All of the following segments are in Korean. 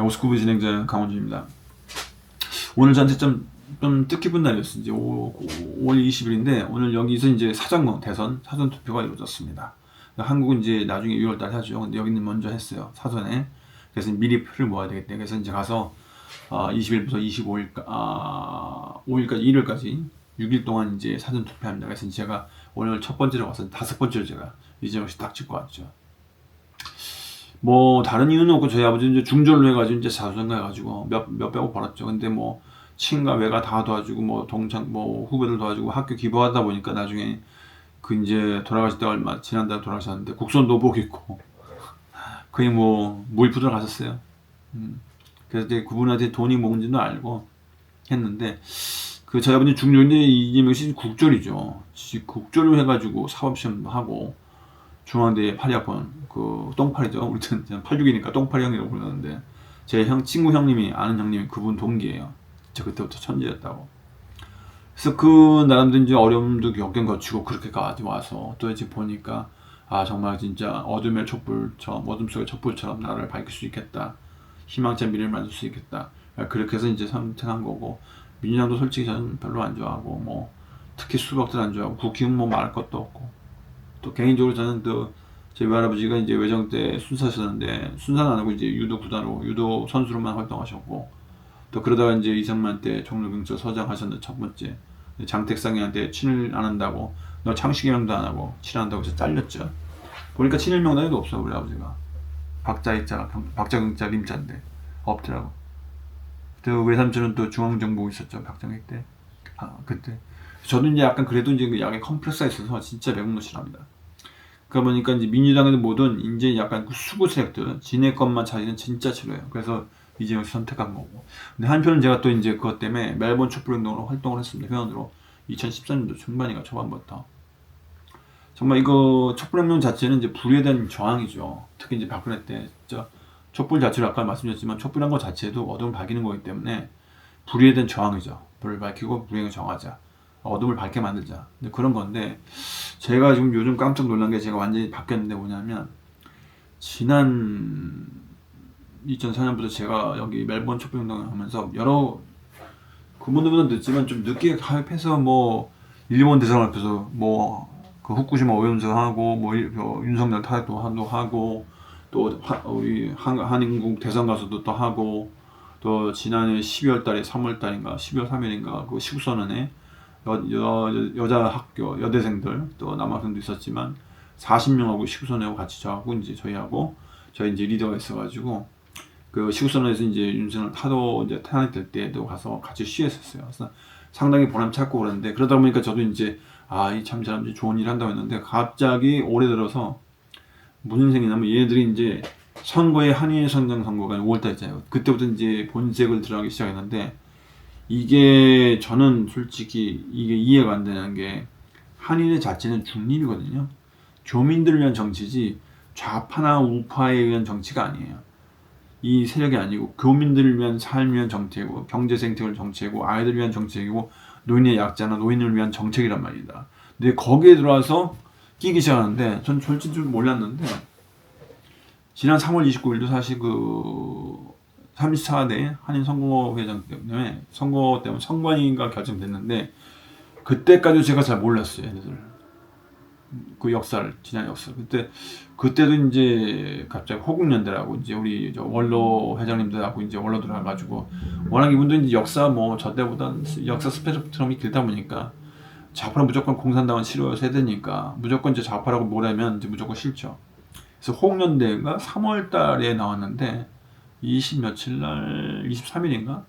오스쿠브 진행자 강원준입니다. 오늘 저한테 좀 뜻깊은 날이었어요. 이제 5월 20일인데 오늘 여기서 이제 대선 사전 투표가 이루어졌습니다. 한국은 이제 나중에 6월달 하죠. 근데 여기는 먼저 했어요. 사전에. 그래서 미리 표를 모아야 되겠다. 그래서 이제 가서 20일부터 5일까지 1일까지 6일 동안 이제 사전 투표합니다. 그래서 제가 오늘 첫 번째로 와서 5번째로 제가 이재명 씨 딱 찍고 왔죠. 뭐 다른 이유는 없고 저희 아버지는 이제 중졸로 해가지고 이제 자수성가 해가지고 몇백억 벌었죠. 근데 뭐 친가 외가 다 도와주고 뭐 동창 뭐 후배들 도와주고 학교 기부하다 보니까 나중에 그 이제 돌아가실 때 얼마 지난달에 돌아가셨는데 국선도 못 있고 거의 뭐 무일푸드로 가셨어요. 그래서 이제 그분한테 돈이 뭔지는 알고 했는데 그 저희 아버지 중졸인데 이재명 씨 국졸이죠. 국졸로 해가지고 사법시험도 하고 중앙대 8학번 그 똥파리죠. 우리는 86이니까 똥파리 형이라고 부르는데 제 친구 형님이 아는 형님이 그분 동기예요. 저 그때부터 천재였다고. 그래서 그 나름대로 이제 어려움도 겪은 거치고 그렇게까지 와서 또 이제 보니까 정말 진짜 어둠 속의 촛불처럼 나라를 밝힐 수 있겠다. 희망찬 미래를 만들 수 있겠다. 그렇게 해서 이제 선택한 거고 민주당도 솔직히 저는 별로 안 좋아하고 뭐 특히 수박들 안 좋아하고 국힘은 뭐 말할 것도 없고 또 개인적으로 저는 또 제 외할아버지가 이제 외정 때 순사셨는데 순사는 안 하고 이제 유도 구단으로 유도 선수로만 활동하셨고 또 그러다가 이제 이승만 때 종로경찰 서장 하셨는데 첫 번째 장택상이한테 친일 안 한다고 너 창식이명도 안 하고 친한다고 해서 잘렸죠. 보니까 친일 명단에도 없어 우리 아버지가 박자경자 림자인데 없더라고. 또 외삼촌은 또 중앙정보 있었죠 박정희 때. 그때 저도 이제 약간 그래도 이제 그 약의 컴플렉스가 있어서 진짜 매국노 싫어합니다. 그러다 보니까 이제 민주당에도 뭐든 이제 약간 그 수구 세력들 지네 것만 자기는 진짜 싫어요. 그래서 이재명 씨 선택한 거고. 근데 한편은 제가 또 이제 그것 때문에 멜번 촛불운동으로 활동을 했습니다. 회원으로 2014년도 중반인가 초반부터. 정말 이거 촛불운동 자체는 이제 불에 대한 저항이죠. 특히 이제 박근혜 때 진짜 촛불 자체를 아까 말씀드렸지만 촛불한 것 자체도 어둠을 밝히는 거기 때문에 불에 대한 저항이죠. 불을 밝히고 불행을 정하자. 어둠을 밝게 만들자. 근데 그런 건데 제가 지금 요즘 깜짝 놀란 게 제가 완전히 바뀌었는데 뭐냐면 지난 2004년부터 제가 여기 멜번 촛불운동을 하면서 여러 그분들보다 늦지만 좀 늦게 가입해서 뭐 일본 대사관 앞에서 뭐 그 후쿠시마 오염수 하고 뭐 윤석열 타격도 하고 또 우리 한인국 대선 가서도 또 하고 또 지난해 12월 달에 3월 달인가 12월 3일인가 그 시국선언에 여자 학교 여대생들 또 남학생도 있었지만 40명하고 시국선언하고 같이 저하고 이제 저희 이제 리더가 있어가지고 그 시국선언에서 이제 윤석열 타도 이제 탄핵될 때도 가서 같이 시위했었어요. 그래서 상당히 보람찼고 그러는데 그러다 보니까 저도 이제 이 참 사람들이 좋은 일 한다고 했는데 갑자기 올해 들어서 무슨 생기냐면 얘네들이 이제 선거에 한일 선정 선거가 5월달 있잖아요. 그때부터 이제 본색을 들어가기 시작했는데 이게 저는 솔직히 이게 이해가 안 되는 게 한일의 자체는 중립이거든요. 교민들을 위한 정치지 좌파나 우파에 의한 정치가 아니에요. 이 세력이 아니고 교민들을 위한 삶을 위한 정책이고 경제 생태계를 정책이고 아이들을 위한 정책이고 노인의 약자나 노인을 위한 정책이란 말이다. 근데 거기에 들어와서 끼기 시작하는데 전 솔직히 좀 몰랐는데 지난 3월 29일도 사실 그 34대 한인 선거회장 때문에 선관위가 결정됐는데 그때까지 제가 잘 몰랐어요. 얘네들 그 역사를 지난 역사 그때도 이제 갑자기 호국연대라고 이제 우리 원로 회장님들하고 이제 원로 들어가가지고 워낙 이분들 이제 역사 뭐 저 때보다 역사 스펙트럼이 길다 보니까 좌파는 무조건 공산당은 싫어요 세대니까 무조건 이제 좌파라고 뭐라면 이제 무조건 싫죠. 그래서 호국연대가 3월달에 나왔는데 23일인가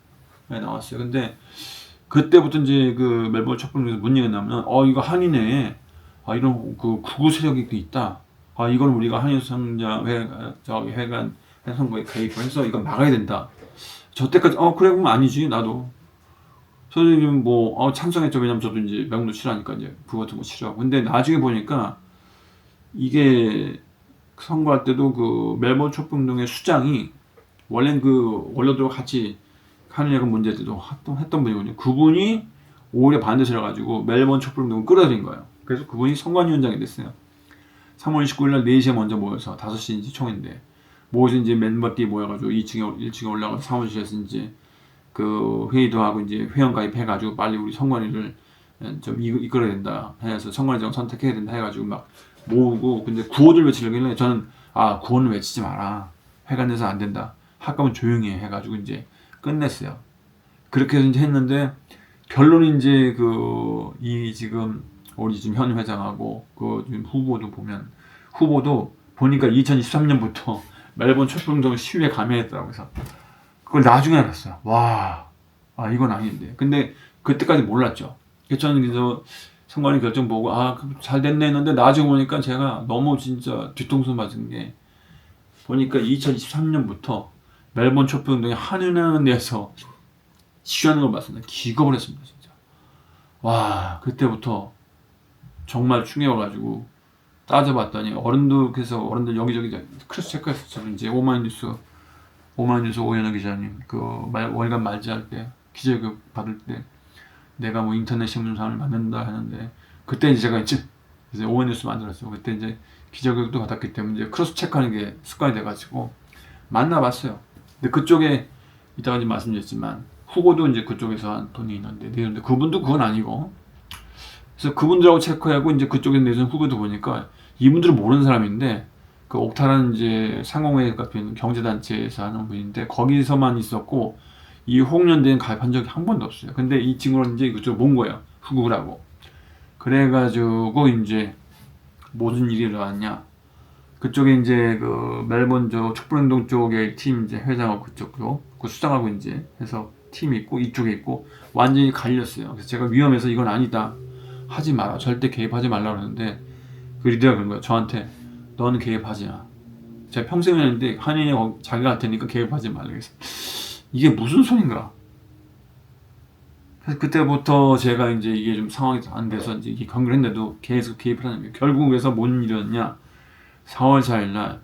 나왔어요. 근데 그때부터 이제 그 멜번 촛불에서 뭔 얘기가 나면 이거 한인에 이런 그 구구 세력이 있다. 이건 우리가 한일 성장 회관 선거에 개입해서 이건 막아야 된다. 저 때까지 그래 보면 아니지 나도. 선생님 뭐 찬성했죠. 왜냐면 저도 이제 명도 싫어하니까 이제 그거 같은 거 싫어하고. 근데 나중에 보니까 이게 선거할 때도 그 멜번 촛불운동의 수장이 원래는 그 원로들과 같이 한일 야간 문제 때도 활동했던 분이거든요. 그분이 오히려 반대를 해가지고 멜번 촛불운동을 끌어들인 거예요. 그래서 그분이 선관위원장이 됐어요. 3월 29일 날 4시에 먼저 모여서 5시인지 총인데 모여서 이제 멤버끼리 모여가지고 1층에 올라가서 사무실에서 이제 그 회의도 하고 이제 회원 가입해가지고 빨리 우리 선관위를 좀 이끌어야 된다 해서 선관위장 선택해야 된다 해가지고 막 모으고. 근데 구호들 외치려길래 저는 구호는 외치지 마라, 회관 내서 안 된다, 할 거면 조용히 해 해가지고 이제 끝냈어요. 그렇게 해서 이제 했는데 결론이 이제 이 지금 우리 지금 현 회장하고 그 지금 후보도 보니까 2023년부터 멜번 촛불운동 시위에 감행했더라고요. 그래서 그걸 나중에 알았어요. 와, 이건 아닌데. 근데 그때까지 몰랐죠. 저는 그래서 선관위 결정 보고 잘 됐네 했는데 나중에 보니까 제가 너무 진짜 뒤통수 맞은 게, 보니까 2023년부터 멜번 촛불운동이 한은하는 데서 시위하는 걸 봤습니다. 기겁을 했습니다, 진짜. 와, 그때부터 정말 충격해가지고 따져봤더니 어른들 여기저기 크로스 체크했었죠. 이제 오마이뉴스 오연호 기자님 월간 말지할 때 기자교육 받을 때 내가 뭐 인터넷 신문사를 만든다 하는데, 그때 이제 제가 이제 오마이뉴스 만들었어요. 그때 이제 기자교육도 받았기 때문에 이제 크로스 체크하는 게 습관이 돼가지고 만나봤어요. 근데 그쪽에 이따가 이제 말씀드렸지만 후보도 이제 그쪽에서 한 돈이 있는데 그분도 그건 아니고, 그래서 그분들하고 체크하고 이제 그쪽에 내준 후보도 보니까 이분들은 모르는 사람인데 그 옥타라는 이제 상공회 같은 경제단체에서 하는 분인데 거기서만 있었고 이 홍련대는 가입한 적이 한 번도 없어요. 근데 이 친구는 이제 그쪽 본 거예요. 후보라고. 그래가지고 이제 무슨 일이 일어났냐. 그쪽에 이제 그 멜번 촛불운동 쪽에 팀 이제 회장하고 그쪽도 그 수장하고 이제 해서 팀이 있고 이쪽에 있고 완전히 갈렸어요. 그래서 제가 위험해서 이건 아니다, 하지 마라, 절대 개입하지 말라 그러는데 그 리더가 그런 거예요. 저한테 너는 개입하지 마. 제가 평생 했는데 한인이 자기가 할 테니까 개입하지 말라. 그래서 이게 무슨 소린가. 그래서 그때부터 제가 이제 이게 좀 상황이 안 돼서 이제 이게 경기를 했는데도 계속 개입을 하는 거예요. 결국 그래서 뭔 일이었냐. 4월 4일날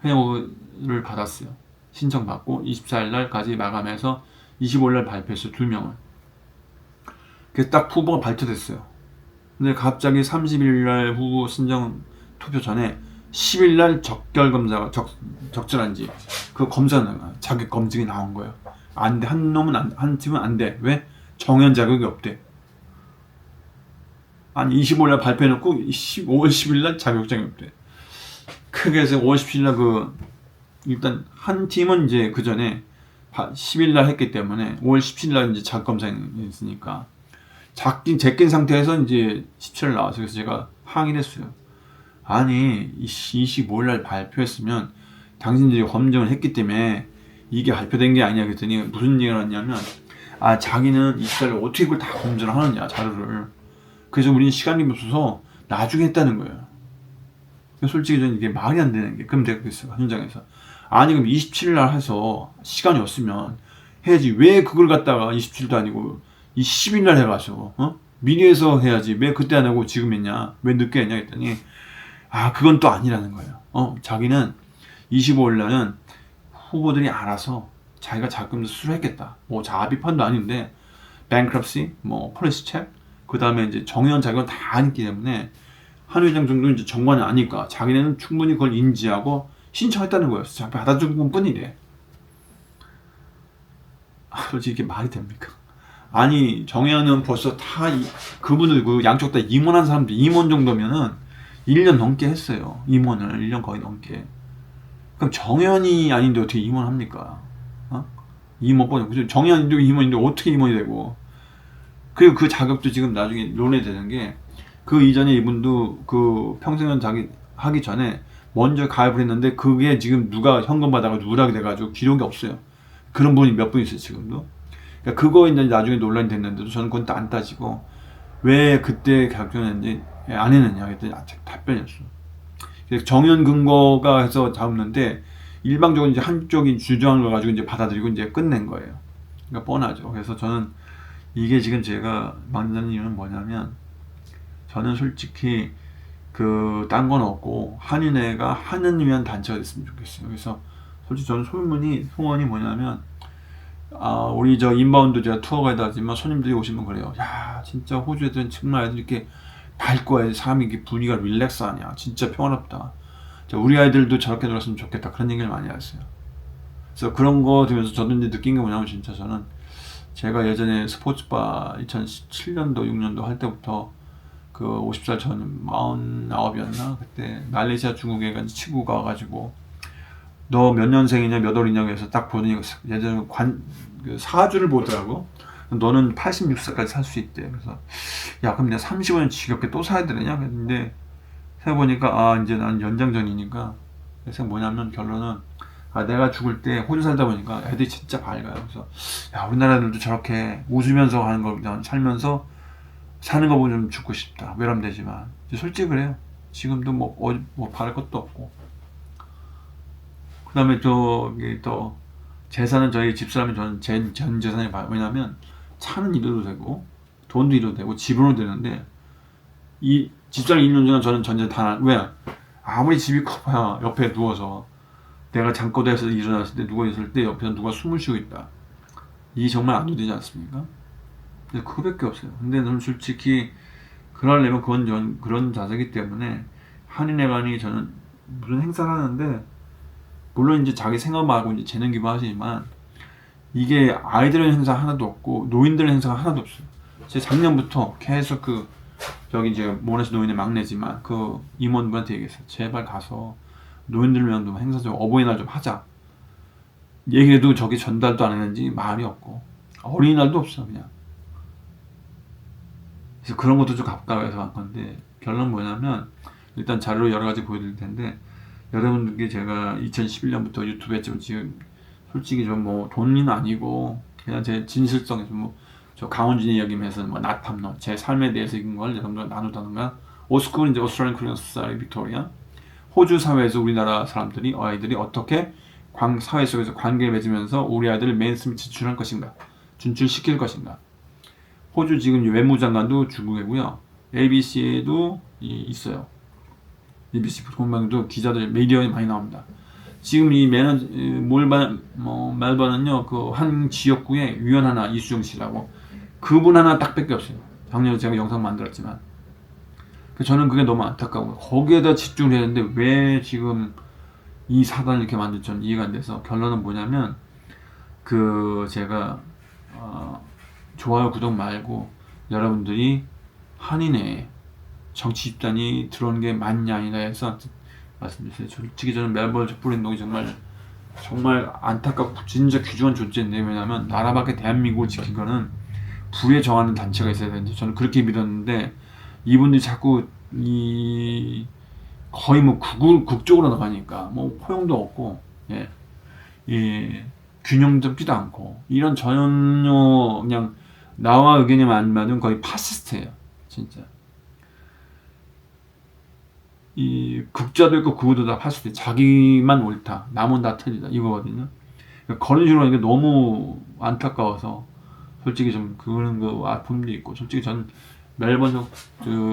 회원을 받았어요. 신청받고 24일날까지 마감해서 25일날 발표했어요. 2명을. 그게 딱 후보가 발표됐어요. 근데 갑자기 30일날 후보 신청 투표 전에 10일날 적결 검사가 적절한지 그 검사는 자격 검증이 나온 거예요. 안 돼. 한 팀은 안 돼. 왜? 정연 자격이 없대. 아니 25일날 발표해놓고 5월 10일날 자격증이 없대. 크게 해서 5월 17일날 일단 한 팀은 이제 그 전에 10일날 했기 때문에 5월 17일날 이제 자격 검사가 있으니까 제낀 상태에서 이제 17일 나와서 그래서 제가 항의를 했어요. 아니 25일날 발표했으면 당신들이 검증을 했기 때문에 이게 발표된 게 아니냐 그랬더니 무슨 얘기를 하냐면 자기는 24일날 어떻게 그걸 다 검증을 하느냐 자료를. 그래서 우리는 시간이 없어서 나중에 했다는 거예요. 솔직히 저는 이게 말이 안 되는 게, 그럼 내가 그랬어요 현장에서. 아니 그럼 27일날 해서 시간이 없으면 해야지, 왜 그걸 갖다가 27일도 아니고 10일날 해가지고 미리 해서 해야지 왜 그때 안 하고 지금 했냐, 왜 늦게 했냐 했더니 그건 또 아니라는 거예요. 자기는 25일날은 후보들이 알아서 자기가 자금을 수술했겠다. 뭐 자비판도 아닌데 bankruptcy, 뭐 policy check, 그 다음에 이제 정의원 자격은 다 있기 때문에 한 회장 정도는 이제 정관이 아니까 자기네는 충분히 그걸 인지하고 신청했다는 거예요. 자기 받아준 뿐이래. 솔직히 이게 말이 됩니까? 아니 정의원은 벌써 다 그분들 양쪽 다 임원한 사람들, 임원 정도면은 1년 넘게 했어요. 임원을 1년 거의 넘게. 그럼 정의원이 아닌데 어떻게 임원합니까? 임원권이 정의원인데 임원인데 어떻게 임원이 되고. 그리고 그 자격도 지금 나중에 논의되는 게, 그 이전에 이분도 그 평생연 자기 하기 전에 먼저 가입을 했는데 그게 지금 누가 현금 받아가 누락이 돼가지고 기록이 없어요. 그런 분이 몇 분 있어요 지금도. 그러니까 그거 이제 나중에 논란이 됐는데도 저는 그건 안 따지고 왜 그때 결정했는지 안 했느냐 그랬더니 답변이었어. 정연 근거가 해서 잡는데 일방적으로 이제 한쪽이 주장한 걸 가지고 이제 받아들이고 이제 끝낸 거예요. 그러니까 뻔하죠. 그래서 저는 이게 지금 제가 만드는 이유는 뭐냐면, 저는 솔직히 딴 건 없고 한인회가 하는 위한 단체가 됐으면 좋겠어요. 그래서 솔직히 저는 소원이 뭐냐면, 우리 인바운드 제가 투어 가이드 하지만 손님들이 오시면 그래요. 야 진짜 호주 애들은 정말 애들 이렇게 밝고 사람이 이렇게 분위기가 릴렉스하냐, 진짜 평화롭다. 우리 아이들도 저렇게 놀았으면 좋겠다 그런 얘기를 많이 했어요. 그래서 그런 거 들으면서 저도 이제 느낀 게 뭐냐면 진짜 저는 제가 예전에 스포츠바 2017년도 6년도 할 때부터 그 50살 전 49이었나 그때 말레이시아 중국에 치고 가가지고 너 몇 년생이냐 몇 월이냐고 해서 딱 보니 예전에 그 사주를 보더라고. 너는 86세까지 살 수 있대. 그래서 야 그럼 내가 35년 지겹게 또 살아야 되느냐 근데 생각해보니까 아 이제 난 연장전이니까. 그래서 뭐냐면 결론은 아 내가 죽을 때 혼자 살다 보니까 애들이 진짜 밝아요. 그래서 야 우리나라 애들도 저렇게 웃으면서 하는 걸 그냥 살면서 사는 거 보면 좀 죽고 싶다. 외람되지만 솔직히 그래요. 지금도 뭐 바랄 것도 없고. 그 다음에 저기 또 재산은 저희 집사람이 저는 전 재산이 봐요. 왜냐면 차는 잃어도 되고 돈도 잃어도 되고 집으로 되는데 이 집사람 있는 동안 저는 전재 다 왜? 아무리 집이 커봐야 옆에 누워서 내가 잠꼬대에서 일어났을 때 누워 있을 때 옆에서 누가 숨을 쉬고 있다. 이게 정말 안 되지 않습니까? 그거밖에 없어요. 근데 저는 솔직히 그러려면 그건 그런 자세기 때문에 한인회관이 저는 무슨 행사를 하는데 물론 이제 자기 생업하고 이제 재능 기부하시지만 이게 아이들의 행사 하나도 없고 노인들의 행사가 하나도 없어요. 제가 작년부터 계속 여기 이제 모나시 노인의 막내지만 그 임원분한테 얘기했어요. 제발 가서 노인들 위한 행사 좀 어버이날 좀 하자. 얘기해도 저기 전달도 안 했는지 말이 없고 어린이날도 없어 그냥. 그래서 그런 것도 좀 가까워서 한 건데 결론은 뭐냐면 일단 자료를 여러 가지 보여드릴 텐데 여러분들께 제가 2011년부터 유튜브에 지금 솔직히 좀 뭐 돈은 아니고 그냥 제 진실성에서 저 강원진이 이야기면서 나탐론 제 삶에 대해서 읽은 걸 여러분들 나누다든가 오스쿨 이제 오스트레일리안 코리안 소사이티 빅토리아 호주 사회에서 우리나라 사람들이 아이들이 어떻게 사회 속에서 관계를 맺으면서 우리 아이들을 메인스트림 진출할 것인가 진출시킬 것인가. 호주 지금 외무장관도 중국이고요. ABC에도 있어요. ABC 공방도 기자들 미디어에 많이 나옵니다. 지금 이 멜번은요 그 한 지역구에 위원 하나 이수정 씨라고 그분 하나 딱 밖에 없어요. 작년에 제가 영상 만들었지만 저는 그게 너무 안타까워요. 거기에다 집중을 해야 되는데 왜 지금 이 사단을 이렇게 만들지 저는 이해가 안 돼서 결론은 뭐냐면 제가 좋아요 구독 말고 여러분들이 한인회 정치 집단이 들어오는 게 맞냐 아니냐 해서 말씀드렸어요. 솔직히 저는 멜번 촛불운동이 정말 안타깝고 진짜 귀중한 존재인데 왜냐면 나라 밖에 대한민국을 지킨 거는 부에 정하는 단체가 있어야 되는데 저는 그렇게 믿었는데 이분들이 자꾸 거의 극적으로 나가니까 포용도 없고 균형 잡지도 않고 이런 전혀 그냥 나와 의견이 안 맞는 거의 파시스트예요 진짜. 극자도 있고 극우도 다 파시스트. 자기만 옳다 남은 다 틀리다 이거거든요. 그런 식으로 하는 게 너무 안타까워서 솔직히 좀 그런 아픔도 있고 솔직히 저는 멜번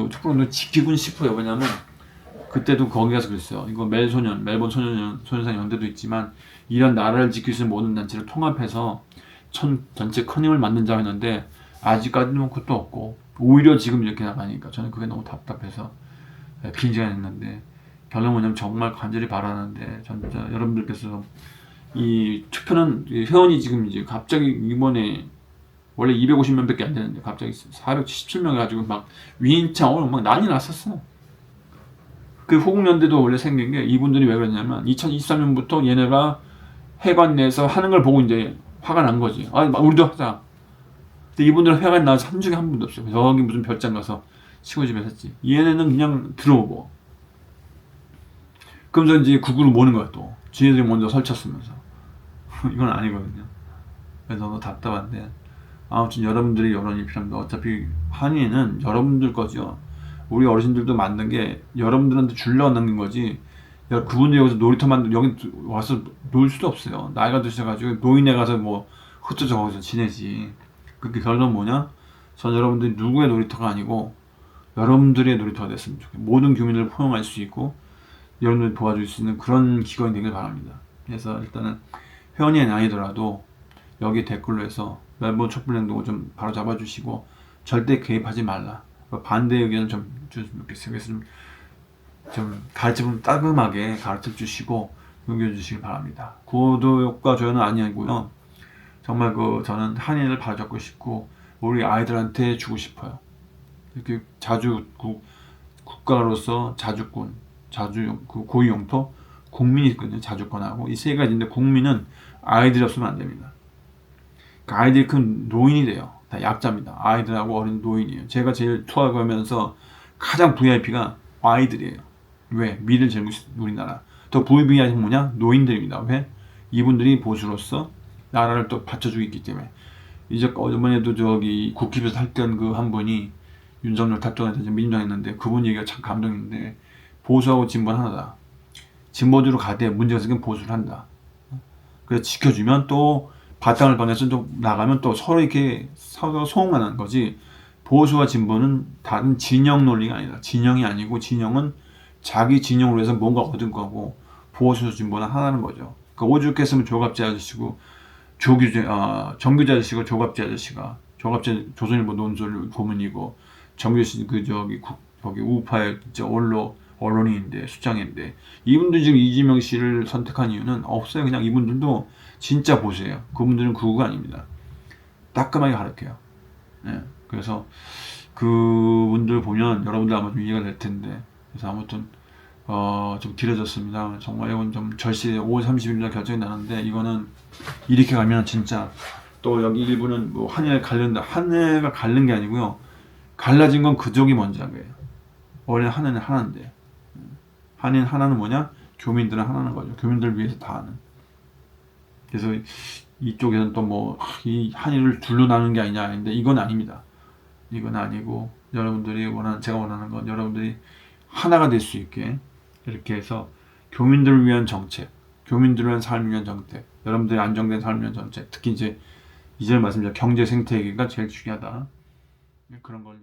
촛불운동 지키고는 싶어요. 왜냐면 그때도 거기 가서 그랬어요. 이거 멜번 소년상 연대도 있지만 이런 나라를 지킬 수 있는 모든 단체를 통합해서 전체 큰 힘을 만든다고 했는데 아직까지는 그것도 없고 오히려 지금 이렇게 나가니까 저는 그게 너무 답답해서 빈지가 있는데 결론은 뭐냐면 정말 간절히 바라는데 진짜 여러분들께서 이 투표는 회원이 지금 이제 갑자기 이번에 원래 250명밖에 안 되는데 갑자기 477명 가지고 막 위인창 막 난리 났었어. 그 호국연대도 원래 생긴 게 이분들이 왜 그랬냐면 2023년부터 얘네가 해관 내에서 하는 걸 보고 이제 화가 난 거지. 우리도 하자. 근데 이분들은 해관 나와서 한 적이 한 번도 없어요. 저기 무슨 별장 가서 시골집에 샀지. 얘네는 그냥 들어오고. 그러면서 이제 구글을 모는 거야 또. 지네들이 먼저 설쳤으면서. 이건 아니거든요. 그래서 너무 답답한데. 아무튼 여러분들이 여론이 필요합니다. 어차피 한의는 여러분들 거죠. 우리 어르신들도 만든 게 여러분들한테 주려고 만든 거지. 그분들 여기서 놀이터 여기 와서 놀 수도 없어요. 나이가 드셔가지고 노인에 가서 흩어져 거기서 지내지. 그게 결론은 뭐냐? 전 여러분들이 누구의 놀이터가 아니고 여러분들의 놀이터가 됐으면 좋겠어요. 모든 교민을 포용할 수 있고 여러분들이 도와줄 수 있는 그런 기관이 되길 바랍니다. 그래서 일단은 회원이 아니더라도 여기 댓글로 해서 멜번 촛불행동을 좀 바로 잡아주시고 절대 개입하지 말라. 반대 의견을 좀 주셨으면 좋겠어요. 그래서 좀 가르침을 따끔하게 가르쳐 주시고 넘겨 주시기 바랍니다. 구독과 좋아요는 아니고요. 정말 저는 한인을 바라잡고 싶고 우리 아이들한테 주고 싶어요. 이렇게 자주 국가로서 자주권, 고유 영토, 국민이 있거든요. 자주권하고 이 세 가지인데 국민은 아이들이 없으면 안 됩니다. 그러니까 아이들이 큰 노인이 돼요. 다 약자입니다. 아이들하고 어린 노인이에요. 제가 제일 투어하면서 가장 VIP가 아이들이에요. 왜? 미래를 젊은 우리나라. 더 VIP는 뭐냐? 노인들입니다. 왜? 이분들이 보수로서 나라를 또 받쳐주고 있기 때문에. 이제 어머니도 저기 국회에서 탈던 그 한 분이 윤석열 탈당해서 민주당 했는데 그분 얘기가 참 감동인데 보수하고 진보는 하나다. 진보주로 가되 문제가 생기면 보수를 한다. 그래서 지켜주면 또 바탕을 방해서 좀 나가면 또 서로 이렇게 서로 소응하는 거지. 보수와 진보는 다른 진영 논리가 아니다. 진영이 아니고 진영은 자기 진영으로 해서 뭔가 얻은 거고 보수 진보는 하나는 거죠. 그러니까 오죽했으면 조갑재 아저씨고 정규재 아저씨고 조갑재 아저씨가 조선일보 논설 고문이고 정규재 거기 우파의 언론인인데 수장인데 이분들 지금 이재명 씨를 선택한 이유는 없어요. 그냥 이분들도 진짜 보수예요. 그분들은 극우가 아닙니다. 따끔하게 가르쳐요. 네. 그래서 그분들 보면 여러분들 아마 좀 이해가 될 텐데 그래서 아무튼 좀 길어졌습니다. 정말 이건 좀 절실해. 5월 30일날 결정이 나는데 이거는 이렇게 가면 진짜 또 여기 일부는 뭐 한해가 갈른 게 아니고요. 갈라진 건 그쪽이 먼저 한 거예요. 원래 한해는 하나인데 한인 하나는 뭐냐? 교민들은 하나는 거죠. 교민들을 위해서 다 하는. 그래서 이쪽에서는 또 뭐 이 한인을 둘로 나누는 게 아니냐 했는데 이건 아닙니다. 이건 아니고 여러분들이 제가 원하는 건 여러분들이 하나가 될 수 있게 이렇게 해서 교민들을 위한 정책, 교민들을 위한 삶을 위한 정책, 여러분들이 안정된 삶을 위한 정책, 특히 이제 이전에 말씀드린 경제 생태계가 제일 중요하다. 그런 걸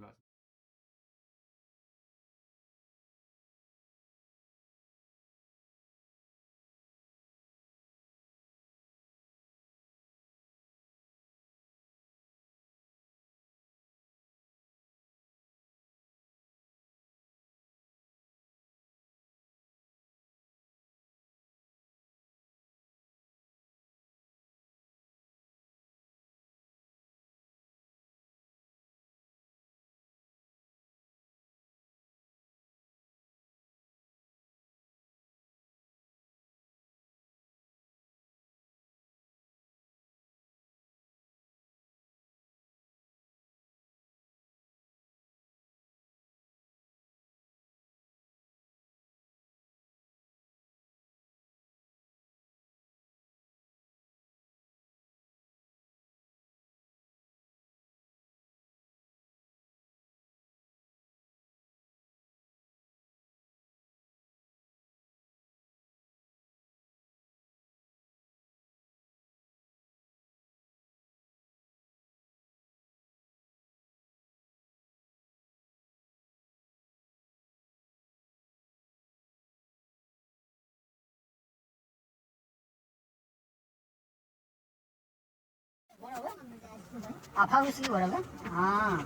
아, 박우식이 뭐라고? 아,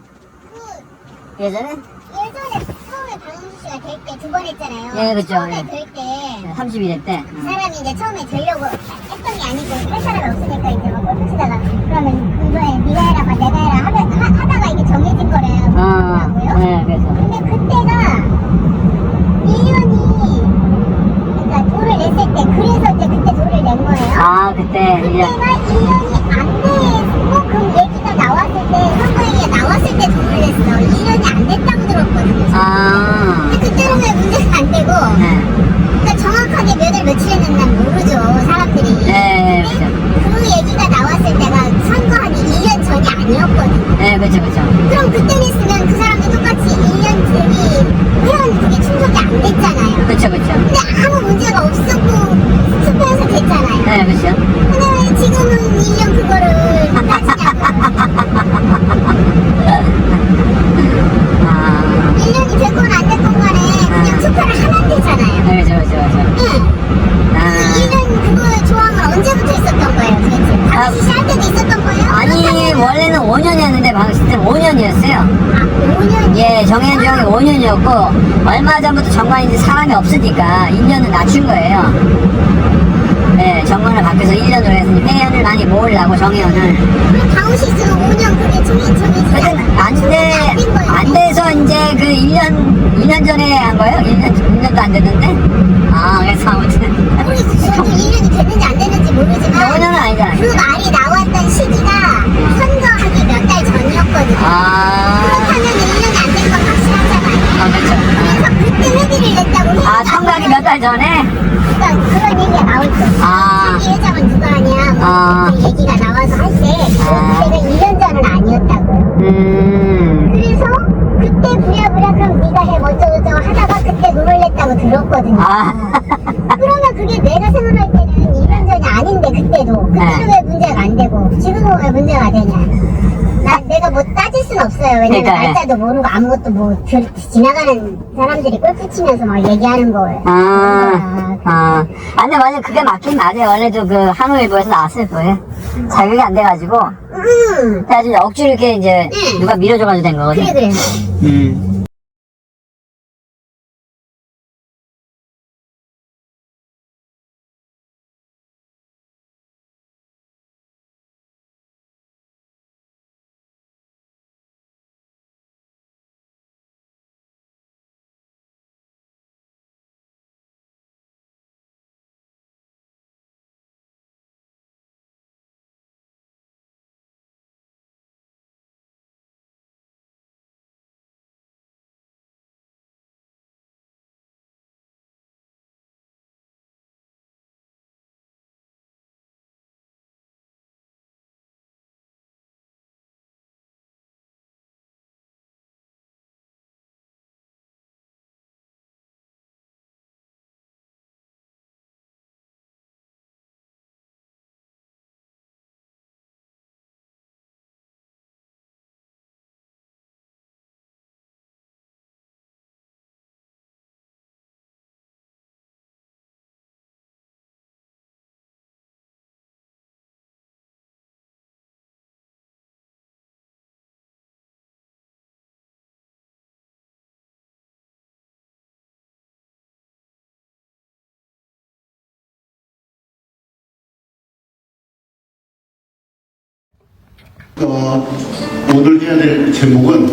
예전에 처음에 박영수 씨가 될 때 두 번 했잖아요. 예, 그쵸, 처음에 예. 될 때 32대 때. 그 사람이 이제 처음에 되려고 했던 게 아니고 할 사람이 없으니까 이제 막 골프 치다가 그러면 이번에 네가 해라 막 내가 해라 하다가 이게 정해진 거래요. 네, 그래서. 근데 그때가 1년이 그러니까 돈을 냈을 때 그래서 이제 그때 돈을 낸 거예요. 아, 그때. 그때가 1년이 안 되고 그 얘기가 나왔을 때 선거 얘기가 나왔을 때 돈을 냈어. 1년이 안 됐다고 들었거든요. 아, 근데 그때는 왜 문제가 안 되고 네. 그러니까 정확하게 몇 월 며칠에 냈는지 모르죠 사람들이. 네, 근데 그죠. 그 5년이었는데 방금 시스템 5년이었어요. 아, 5년? 예, 정해진 주장이 5년이었고 얼마 전부터 정관인지 사람이 없으니까 1년을 낮춘 거예요. 네, 정관을 바뀌어서 1년으로 해서 회원을 많이 모으려고 정회원을. 그럼 다우시스가 5년 그게 정해지지 안 돼서 이제 그 2년 전에 한 거예요? 1년도 안 됐는데? 아, 그래서 아무튼. 모르겠어. 저도 1년이 됐는지 안 됐는지 모르지만 5년은 아니잖아요. 그 말이 나왔던 시기가 선거하기 몇 달 전이었거든요. 그렇다면 1년이 안 된 건 확실하잖아요. 그렇죠. 그래서 그때 회비를 냈다고 해요. 선거하기 몇 달 전에? 그러니까 그런 얘기가 나올 때 자기 회장은 누가 하냐 그 얘기가 나와서 할 때 그때가 2년 전은 아니었다고요. 그래서 그때 부랴부랴 그럼 네가 해 어쩌고저쩌고 하다가 그때 룰을 냈다고 들었거든요. 그러면 그게 내가 생각할 때는 2년 전이 아닌데 그때는 왜 문제가 안 되고 지금은 왜 문제가 되냐. 내가 뭐 따질 순 없어요. 왜냐면 그러니까, 날짜도 모르고 아무것도 뭐 지나가는 사람들이 골프 치면서 막 얘기하는 걸. 근데 맞아, 그게 맞긴 맞아요. 원래도 그 한국일보에서 나왔을 거예요. 자격이 안 돼가지고. 그래가지고 억지로 이렇게 이제 누가 밀어줘가지고 된 거거든. 그래. 오늘 해야 될 제목은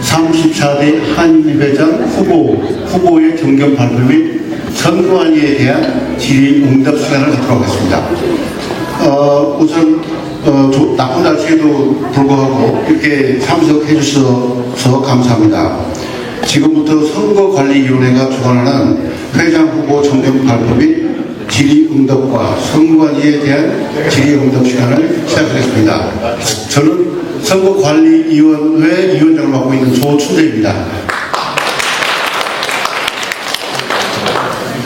34대 한인회장 후보의 정견 발표 및 선거안위에 대한 질의응답 시간을 갖도록 하겠습니다. 우선 나쁜 날씨에도 불구하고 이렇게 참석해 주셔서 감사합니다. 지금부터 선거관리위원회가 주관하는 회장 후보 정견 발표 및 질의응답과 선거관리에 대한 질의응답 시간을 시작하겠습니다. 저는 선거관리위원회 위원장을 맡고 있는 조춘재입니다.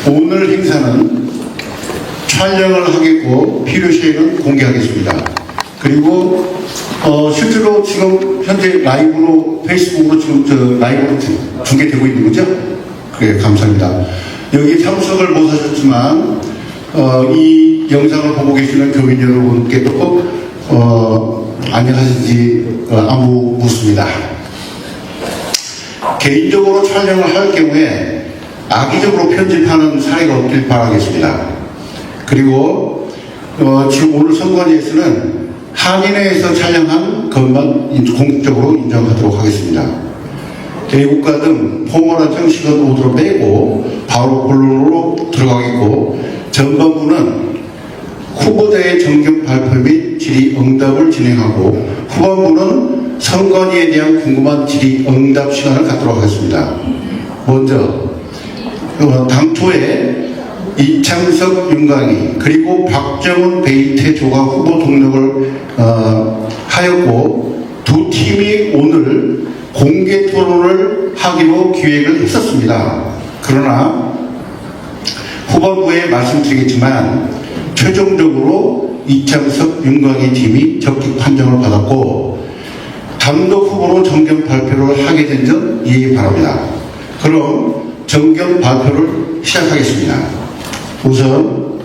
오늘 행사는 촬영을 하겠고 필요시에는 공개하겠습니다. 그리고 실제로 지금 현재 라이브로 페이스북으로 지금 라이브로 중계되고 있는 거죠? 그래, 감사합니다. 여기 참석을 못하셨지만 이 영상을 보고 계시는 교민 여러분께도 꼭 안녕하신지 안부 묻습니다. 개인적으로 촬영을 할 경우에 악의적으로 편집하는 사례가 없길 바라겠습니다. 그리고 지금 오늘 선관위에서는 한인회에서 촬영한 것만 공식적으로 인정하도록 하겠습니다. 애국가 등 포멀한 형식은 모두로 빼고 바로 본론으로 들어가겠고, 전반부는 후보자의 정견 발표 및 질의응답을 진행하고 후반부는 선관위에 대한 궁금한 질의응답 시간을 갖도록 하겠습니다. 먼저 당초에 이창석, 윤광희 그리고 박정훈, 베이태 조가 후보 등록을 하였고, 두 팀이 오늘 공개 토론을 하기로 기획을 했었습니다. 그러나 후반부에 말씀드리겠지만 최종적으로 이창석, 윤광희 팀이 적격 판정을 받았고 단독 후보로 정견 발표를 하게 된 점 이해 바랍니다. 그럼 정견 발표를 시작하겠습니다. 우선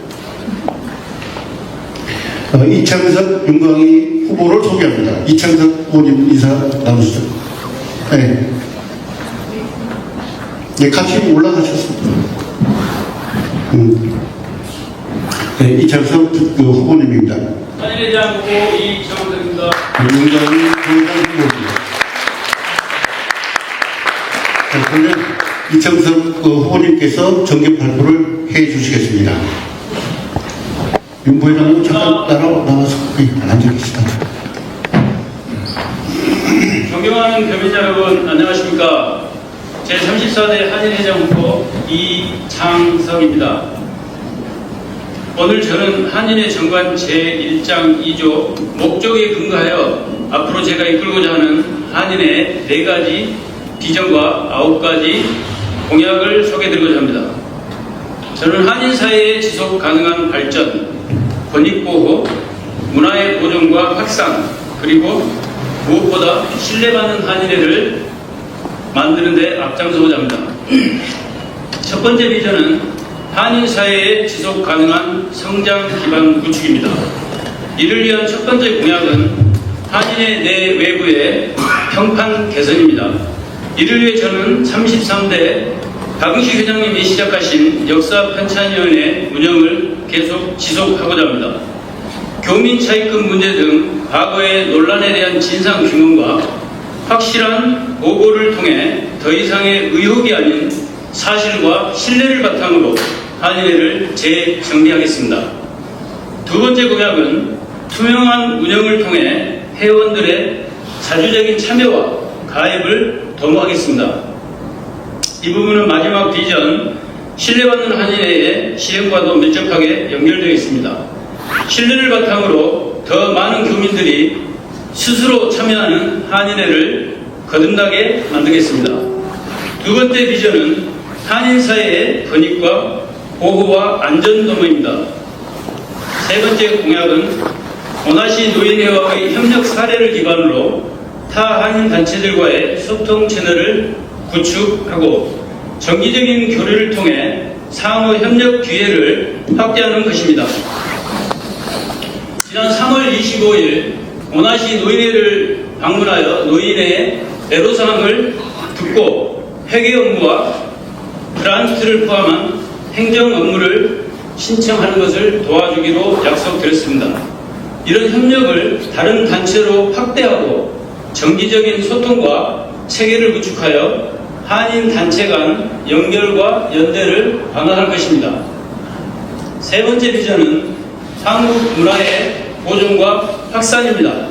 이창석 윤광희 후보를 소개합니다. 이창석 후보님 인사 나누시죠. 네. 네, 같이 올라가셨습니다. 네, 이창석 후보님입니다. 한일에 대한 후보 이정석입니다. 윤광희 후보입니다. 자, 그러면 이창석 후보님께서 정계 발표를 해 주시겠습니다. 윤 부회장님 잠깐 나와서 앉아 계시다. 존경하는 교민자 여러분, 안녕하십니까. 제34대 한일회장 후보 이창석입니다. 오늘 저는 한인회 정관 제1장 2조 목적에 근거하여 앞으로 제가 이끌고자 하는 한인의 4가지 비전과 9가지 공약을 소개드리고자 합니다. 저는 한인 사회의 지속 가능한 발전, 권익보호, 문화의 보존과 확산, 그리고 무엇보다 신뢰받는 한인회를 만드는 데 앞장서고자 합니다. 첫 번째 비전은 한인 사회의 지속 가능한 성장 기반 구축입니다. 이를 위한 첫 번째 공약은 한인의 내외부의 평판 개선입니다. 이를 위해 저는 33대 박응식 회장님이 시작하신 역사 편찬위원회 운영을 계속 지속하고자 합니다. 교민 차입금 문제 등 과거의 논란에 대한 진상 규명과 확실한 보고를 통해 더 이상의 의혹이 아닌 사실과 신뢰를 바탕으로 한인회를 재정비하겠습니다. 두 번째 공약은 투명한 운영을 통해 회원들의 자주적인 참여와 가입을 도모하겠습니다. 이 부분은 마지막 비전, 신뢰받는 한인회의 실행과도 밀접하게 연결되어 있습니다. 신뢰를 바탕으로 더 많은 교민들이 스스로 참여하는 한인회를 거듭나게 만들겠습니다. 두 번째 비전은 한인사회의 권익과 보호와 안전도모입니다. 세 번째 공약은 원화시 노인회와의 협력 사례를 기반으로 타 한인 단체들과의 소통 채널을 구축하고 정기적인 교류를 통해 상호 협력 기회를 확대하는 것입니다. 지난 3월 25일 원화시 노인회를 방문하여 노인회의 애로사항을 듣고 회계 업무와 그란트를 포함한 행정 업무를 신청하는 것을 도와주기로 약속드렸습니다. 이런 협력을 다른 단체로 확대하고 정기적인 소통과 체계를 구축하여 한인 단체 간 연결과 연대를 방안할 것입니다. 세 번째 비전은 한국 문화의 보존과 확산입니다.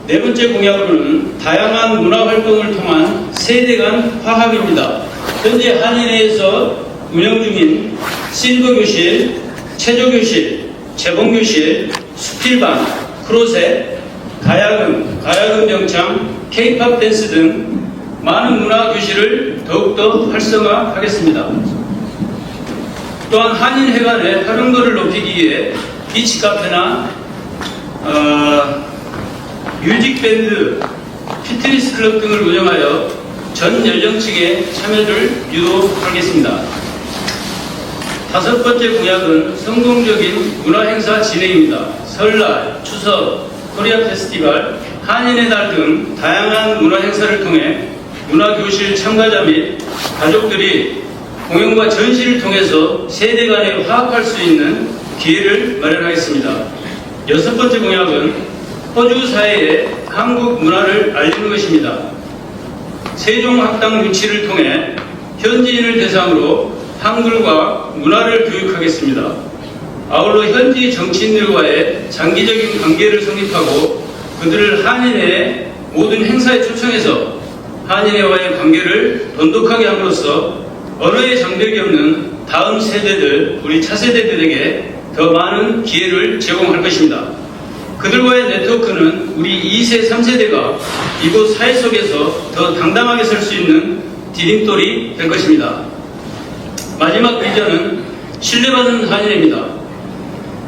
네 번째 공약으로는 다양한 문화활동을 통한 세대 간 화합입니다. 현재 한인회에서 운영 중인 실버교실, 체조교실, 재봉교실, 수필반, 크로셋, 가야금, 가야금병창, 케이팝 댄스 등 많은 문화교실을 더욱더 활성화하겠습니다. 또한 한인회관의 활용도를 높이기 위해 비치카페나 뮤직밴드, 피트니스 클럽 등을 운영하여 전 연령층의 참여를 유도하겠습니다. 다섯 번째 공약은 성공적인 문화행사 진행입니다. 설날, 추석, 코리아 페스티벌, 한인의 달 등 다양한 문화행사를 통해 문화교실 참가자 및 가족들이 공연과 전시를 통해서 세대 간에 화합할 수 있는 기회를 마련하겠습니다. 여섯 번째 공약은 호주 사회에 한국 문화를 알리는 것입니다. 세종학당 유치를 통해 현지인을 대상으로 한글과 문화를 교육하겠습니다. 아울러 현지 정치인들과의 장기적인 관계를 성립하고 그들을 한인회의 모든 행사에 초청해서 한인회와의 관계를 돈독하게 함으로써 언어의 장벽이 없는 다음 세대들, 우리 차세대들에게 더 많은 기회를 제공할 것입니다. 그들과의 네트워크는 우리 2세, 3세대가 이곳 사회 속에서 더 당당하게 설 수 있는 디딤돌이 될 것입니다. 마지막 비전은 신뢰받는 한인회입니다.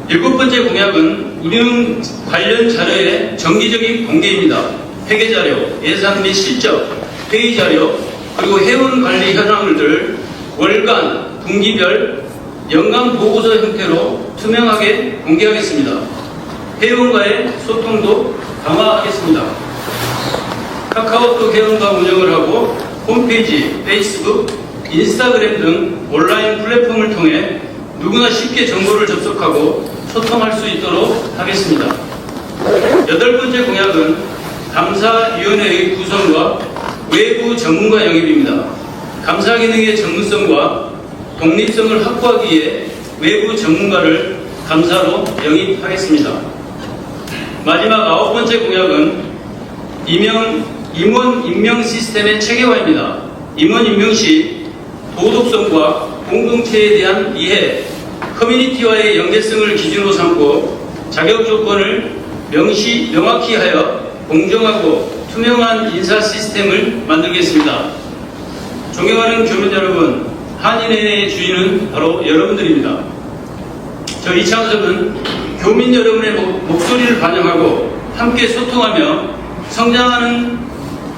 일곱 번째 공약은 운영 관련 자료의 정기적인 공개입니다. 회계자료, 예산 및 실적, 회의자료, 그리고 회원 관리 현황들을 월간, 분기별, 연간 보고서 형태로 투명하게 공개하겠습니다. 회원과의 소통도 강화하겠습니다. 카카오톡 회원과 운영을 하고 홈페이지, 페이스북, 인스타그램 등 온라인 플랫폼을 통해 누구나 쉽게 정보를 접속하고 소통할 수 있도록 하겠습니다. 8번째 공약은 감사위원회의 구성과 외부 전문가 영입입니다. 감사 기능의 전문성과 독립성을 확보하기 위해 외부 전문가를 감사로 영입하겠습니다. 마지막 9번째 공약은 임원 임명 시스템의 체계화입니다. 임원 임명 시 도덕성과 공동체에 대한 이해, 커뮤니티와의 연계성을 기준으로 삼고 자격 조건을 명확히 하여 공정하고 투명한 인사 시스템을 만들겠습니다. 존경하는 교민 여러분, 한인회의 주인은 바로 여러분들입니다. 저 이창섭은 교민 여러분의 목소리를 반영하고 함께 소통하며 성장하는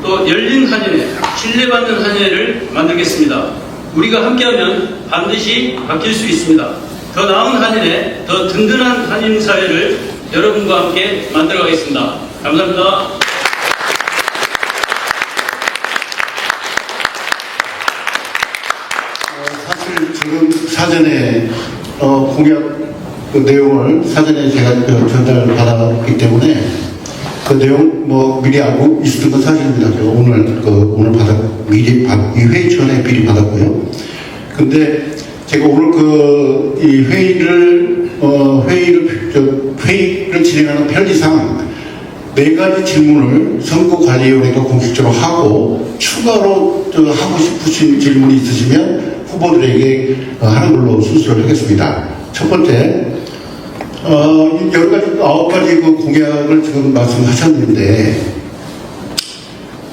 또 열린 한인회, 신뢰받는 한인회를 만들겠습니다. 우리가 함께하면 반드시 바뀔 수 있습니다. 더 나은 한인회, 더 든든한 한인 사회를 여러분과 함께 만들어가겠습니다. 감사합니다. 사실 지금 사전에 공약 그 내용을 사전에 제가 전달을 받았기 때문에 그 내용 뭐 미리 알고 있었던 건 사실입니다. 제가 오늘 미리 이 회의 전에 미리 받았고요. 근데 제가 오늘 이 회의를 진행하는 편의상 4가지 질문을 선거관리위원회가 공식적으로 하고 추가로 하고 싶으신 질문이 있으시면 후보들에게 하는 걸로 순서를 하겠습니다. 첫 번째, 여러 가지 9가지 그 공약을 지금 말씀하셨는데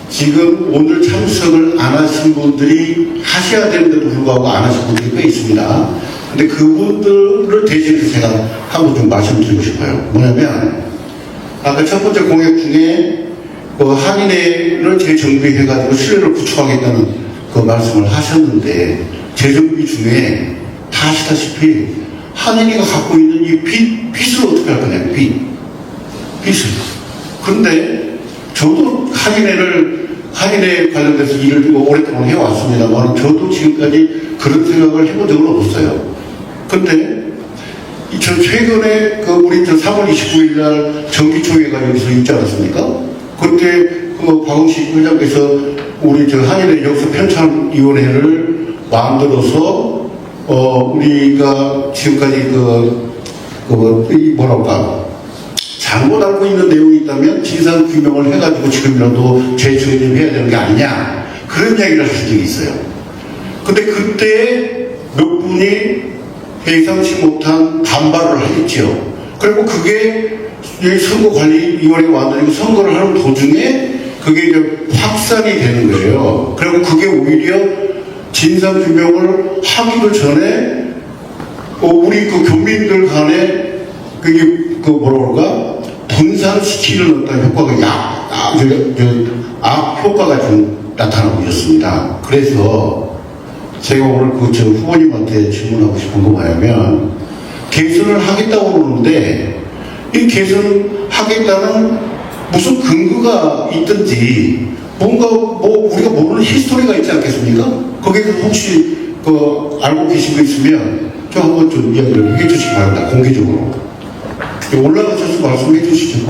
지금 오늘 참석을 안 하신 분들이 하셔야 되는데도 불구하고 안 하신 분들이 꽤 있습니다. 근데 그분들을 대신해서 제가 한번 좀 말씀드리고 싶어요. 뭐냐면 아까 첫 번째 공약 중에 그 한인회를 재정비해가지고 신뢰를 구축하겠다는 그 말씀을 하셨는데 재정비 중에 다 아시다시피 한인회가 갖고 있는 이 빚을 어떻게 할 거냐면 빚을. 그런데 저도 한인회 관련돼서 일을 오랫동안 해왔습니다만 저도 지금까지 그런 생각을 해본 적은 없었어요. 근데 저 최근에 우리 3월 29일 날 정기총회가 여기서 있지 않았습니까? 그때 박웅식 회장께서 우리 한인회 역사 편찬위원회를 만들어서 우리가 지금까지 잘못 알고 있는 내용이 있다면 진상 규명을 해가지고 지금이라도 재조회를 해야 되는 게 아니냐 그런 이야기를 하신 적이 있어요. 근데 그때 몇 분이 예상치 못한 반발을 하겠죠. 그리고 그게 선거관리위원회가 만들고 선거를 하는 도중에 그게 이제 확산이 되는 거예요. 그리고 그게 오히려 진상규명을 하기도 전에 우리 교민들 간에 분산시키는 어떤 효과가 악 효과가 좀 나타나고 있었습니다. 그래서 제가 오늘 후보님한테 질문하고 싶은 거 뭐냐면 개선을 하겠다고 그러는데 이 개선을 하겠다는 무슨 근거가 있든지 뭔가 우리가 모르는 히스토리가 있지 않겠습니까? 거기에서 혹시 알고 계신 거 있으면 좀 한번 좀 이야기를 해주시기 바랍니다. 공개적으로 올라가셔서 말씀해 주시죠.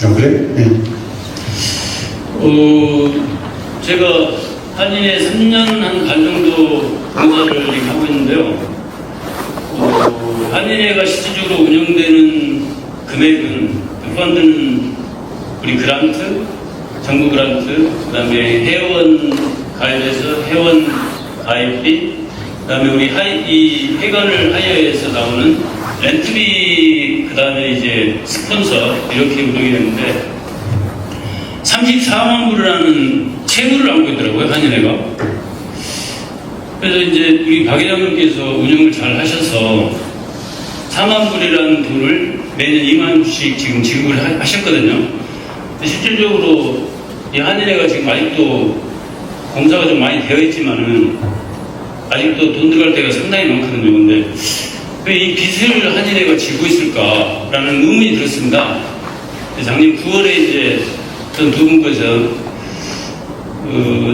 아, 그래? 네. 제가 한인회 3년 한 반 정도 봉사를 하고 있는데요. 한인회가 실질적으로 운영되는 금액은 펀드는 우리 그란트, 정부 그란트, 그 다음에 회원 가입해서 회원 가입비, 그 다음에 우리 이 회관을 하여해서 나오는 렌트비, 그 다음에 이제 스폰서 이렇게 운영이 되는데 34만 불이라는 채무를 안고 있더라고요, 한인회가. 그래서 이제 우리 박 회장님께서 운영을 잘 하셔서 4만 불이라는 돈을 매년 2만 불씩 지금 지급을 하셨거든요. 근데 실질적으로 이 한인회가 지금 아직도 공사가 좀 많이 되어 있지만은 아직도 돈 들어갈 때가 상당히 많거든요. 근데 왜 이 빚을 한인회가 지고 있을까라는 의문이 들었습니다. 작년 9월에 이제 어떤 두 분께서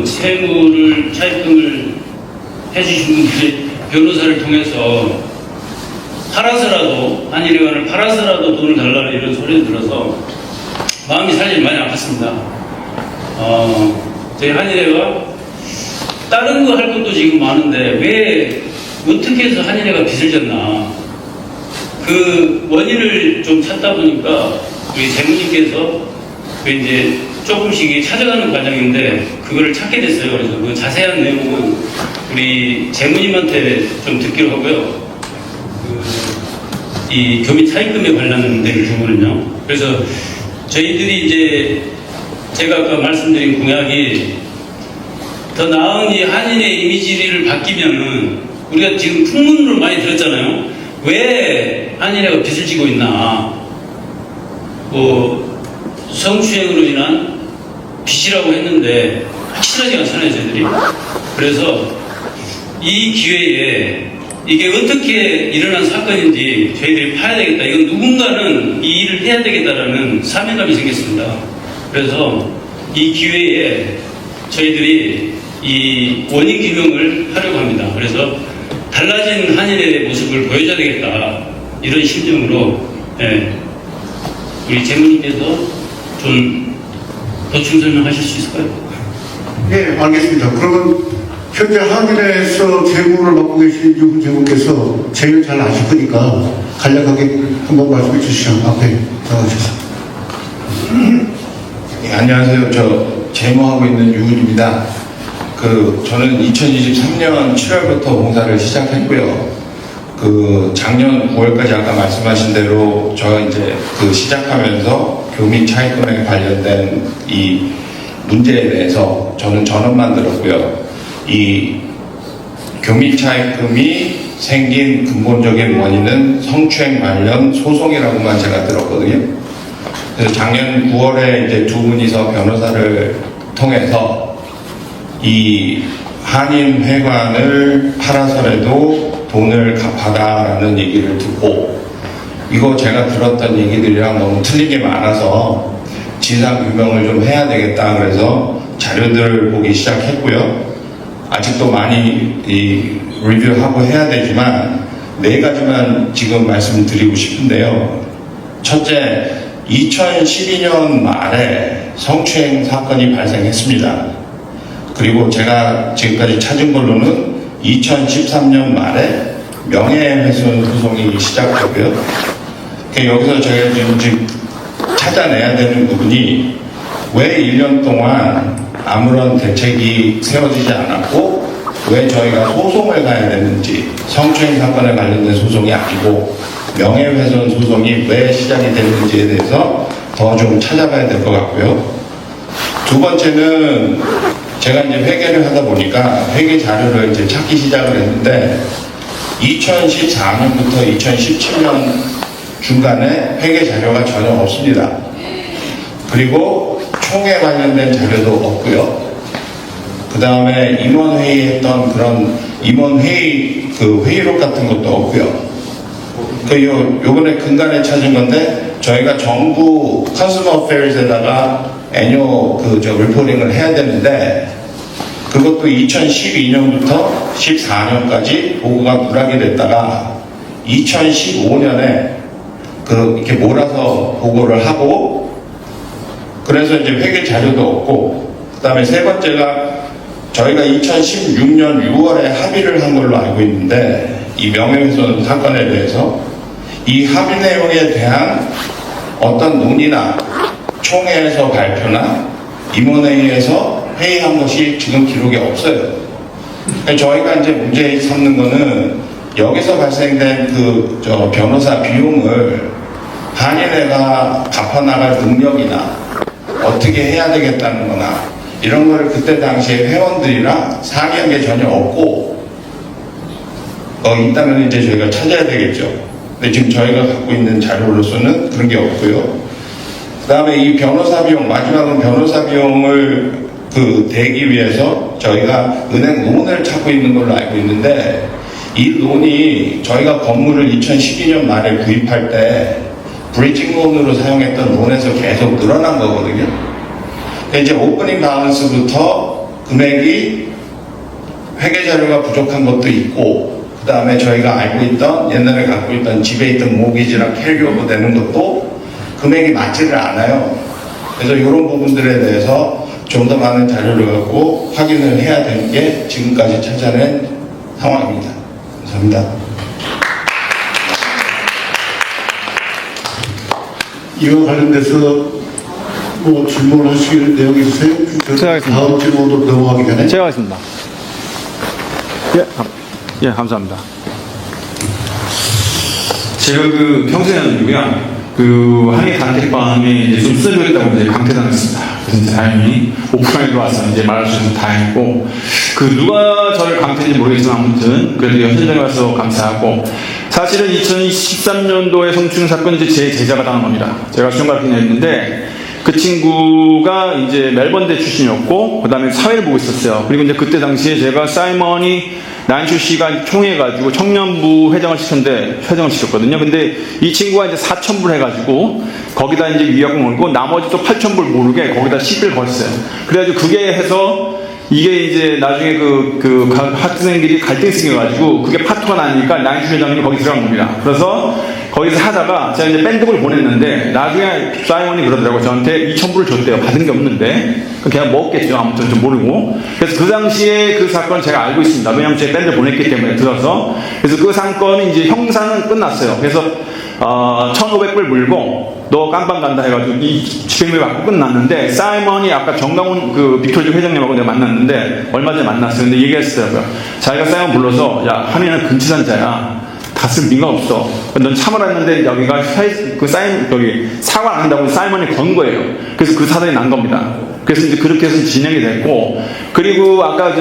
채무를 차입금을 해주신 분들이 변호사를 통해서 팔아서라도 한인회관을 팔아서라도 돈을 달라는 이런 소리를 들어서 마음이 사실 많이 아팠습니다. 저희 한인회가 다른 거 할 것도 지금 많은데 왜 어떻게 해서 한인회가 빚을 졌나 그 원인을 좀 찾다 보니까 우리 재무님께서 그 이제 조금씩 찾아가는 과정인데 그거를 찾게 됐어요. 그래서 그 자세한 내용은 우리 재무님한테 좀 듣기로 하고요. 이 교민 차입금에 관련된 부분은요. 그래서 저희들이 이제 제가 아까 말씀드린 공약이 더 나은 이 한인의 이미지를 바뀌면은 우리가 지금 풍문으로 많이 들었잖아요. 왜 한인회가 빚을 지고 있나? 뭐 성추행으로 인한 빚이라고 했는데 확실하지 않잖아요, 저희들이. 그래서 이 기회에 이게 어떻게 일어난 사건인지 저희들이 파야 되겠다. 이건 누군가는 이 일을 해야 되겠다라는 사명감이 생겼습니다. 그래서 이 기회에 저희들이 이 원인 규명을 하려고 합니다. 그래서 달라진 한인의 모습을 보여줘야 되겠다. 이런 심정으로 우리 재무님께서 좀 보충 설명하실 수 있을까요? 네, 알겠습니다. 그러면 현재 한인회에서 재무를 맡고 계신 유 재무께서 제일 잘 아실 거니까 간략하게 한번 말씀해 주시죠. 앞에 나와주셔서. 네, 안녕하세요. 저 재무하고 있는 유훈입니다. 저는 2023년 7월부터 봉사를 시작했고요. 작년 9월까지 아까 말씀하신 대로 제가 이제 시작하면서 교민 차입금에 관련된 이 문제에 대해서 저는 전원만 들었고요. 이 교민 차입금이 생긴 근본적인 원인은 성추행 관련 소송이라고만 제가 들었거든요. 그래서 작년 9월에 이제 두 분이서 변호사를 통해서 이 한인 회관을 팔아서라도 돈을 갚아라라는 얘기를 듣고 이거 제가 들었던 얘기들이랑 너무 틀린 게 많아서 진상 규명을 좀 해야 되겠다 그래서 자료들을 보기 시작했고요. 아직도 많이 리뷰하고 해야 되지만 네 가지만 지금 말씀드리고 싶은데요. 첫째, 2012년 말에 성추행 사건이 발생했습니다. 그리고 제가 지금까지 찾은 걸로는 2013년 말에 명예훼손 소송이 시작되고요. 여기서 제가 지금 찾아내야 되는 부분이 왜 1년 동안 아무런 대책이 세워지지 않았고 왜 저희가 소송을 가야 되는지 성추행 사건에 관련된 소송이 아니고 명예훼손 소송이 왜 시작이 됐는지에 대해서 더 좀 찾아봐야 될 것 같고요. 두 번째는 제가 이제 회계를 하다 보니까 회계 자료를 이제 찾기 시작을 했는데 2014년부터 2017년 중간에 회계 자료가 전혀 없습니다. 그리고 총에 관련된 자료도 없고요. 그 다음에 임원회의 했던 그런 임원회의 회의록 같은 것도 없고요. 요번에 근간에 찾은 건데 저희가 정부 컨슈머 어페어스에다가 애뇨 리포팅을 해야 되는데 그것도 2012년부터 14년까지 보고가 누락이 됐다가 2015년에 이렇게 몰아서 보고를 하고 그래서 이제 회계 자료도 없고 그 다음에 세 번째가 저희가 2016년 6월에 합의를 한 걸로 알고 있는데 이 명예훼손 사건에 대해서 이 합의 내용에 대한 어떤 논의나 총회에서 발표나 임원회의에서 회의한 것이 지금 기록에 없어요. 저희가 이제 문제 삼는 거는 여기서 발생된 변호사 비용을 한인회가 갚아나갈 능력이나 어떻게 해야 되겠다는 거나 이런 걸 그때 당시에 회원들이랑 상의한 게 전혀 없고 있다면 이제 저희가 찾아야 되겠죠. 근데 지금 저희가 갖고 있는 자료로서는 그런 게 없고요. 그 다음에 이 변호사 비용, 마지막은 변호사 비용을 대기 위해서 저희가 은행 론을 찾고 있는 걸로 알고 있는데 이 론이 저희가 건물을 2012년 말에 구입할 때 브리징 론으로 사용했던 론에서 계속 늘어난 거거든요. 근데 이제 오프닝 바운스부터 금액이 회계 자료가 부족한 것도 있고, 그 다음에 저희가 알고 있던 옛날에 갖고 있던 집에 있던 모기지랑 캐리오버 되는 것도 금액이 맞지를 않아요. 그래서 이런 부분들에 대해서 좀 더 많은 자료를 갖고 확인을 해야 되는 게 지금까지 찾아낸 상황입니다. 감사합니다. 이와 관련돼서 뭐 질문하실 내용이 있으세요? 제가 하겠습니다. 다음 질문으로 넘어가기 전에. 제가 하겠습니다. 예, 감사합니다. 제가 그 평소에 아니고요. 그 항해 단톡방에 이제 좀 쓰려고 이제 강퇴당했습니다. 그래서 이제 다행히 오프라인으로 와서 이제 말할 수 있어서 다행이고, 그 누가 저를 강퇴인지 모르겠지만 아무튼 그래도 현장에 와서 감사하고, 사실은 2013년도에 성추행 사건 이제 제 제자가 당한 겁니다. 제가 수영가르치냐 했는데 그 친구가 이제 멜번대 출신이었고, 그 다음에 사회를 보고 있었어요. 그리고 이제 그때 당시에 제가 사이먼이 난슈 씨가 총회해가지고 청년부 회장을 시켰거든요. 근데 이 친구가 이제 4,000불 해가지고 거기다 이제 위약금 걸고 나머지 또 8,000불 모르게 거기다 10을 걸었어요. 그래가지고 그게 해서 이게 이제 나중에 그 학생들이 갈등이 생겨가지고 그게 파토가 나니까 난슈 회장님이 거기 들어간 겁니다. 그래서 거기서 하다가 제가 이제 밴드를 보냈는데 나중에 사이먼이 그러더라고요. 저한테 2,000불을 줬대요. 받은 게 없는데. 그냥 먹겠죠. 아무튼 좀 모르고. 그래서 그 당시에 그 사건을 제가 알고 있습니다. 왜냐면 제가 밴드를 보냈기 때문에 들어서. 그래서 그 사건이 이제 형사는 끝났어요. 그래서 1,500불 물고 너 깜빵 간다 해가지고 이 집행유예 받고 끝났는데, 사이먼이 아까 정강훈 그 빅토리즈 회장님하고 내가 만났는데 얼마 전에 만났어요. 근데 얘기했더라고요. 자기가 사이먼 불러서 야, 한이는 근치산자야. 다 쓸 민가 없어. 넌 참으라 했는데 여기가 사과 안 한다고 사이먼이 건 거예요. 그래서 그 사단이 난 겁니다. 그래서 이제 그렇게 해서 진행이 됐고, 그리고 아까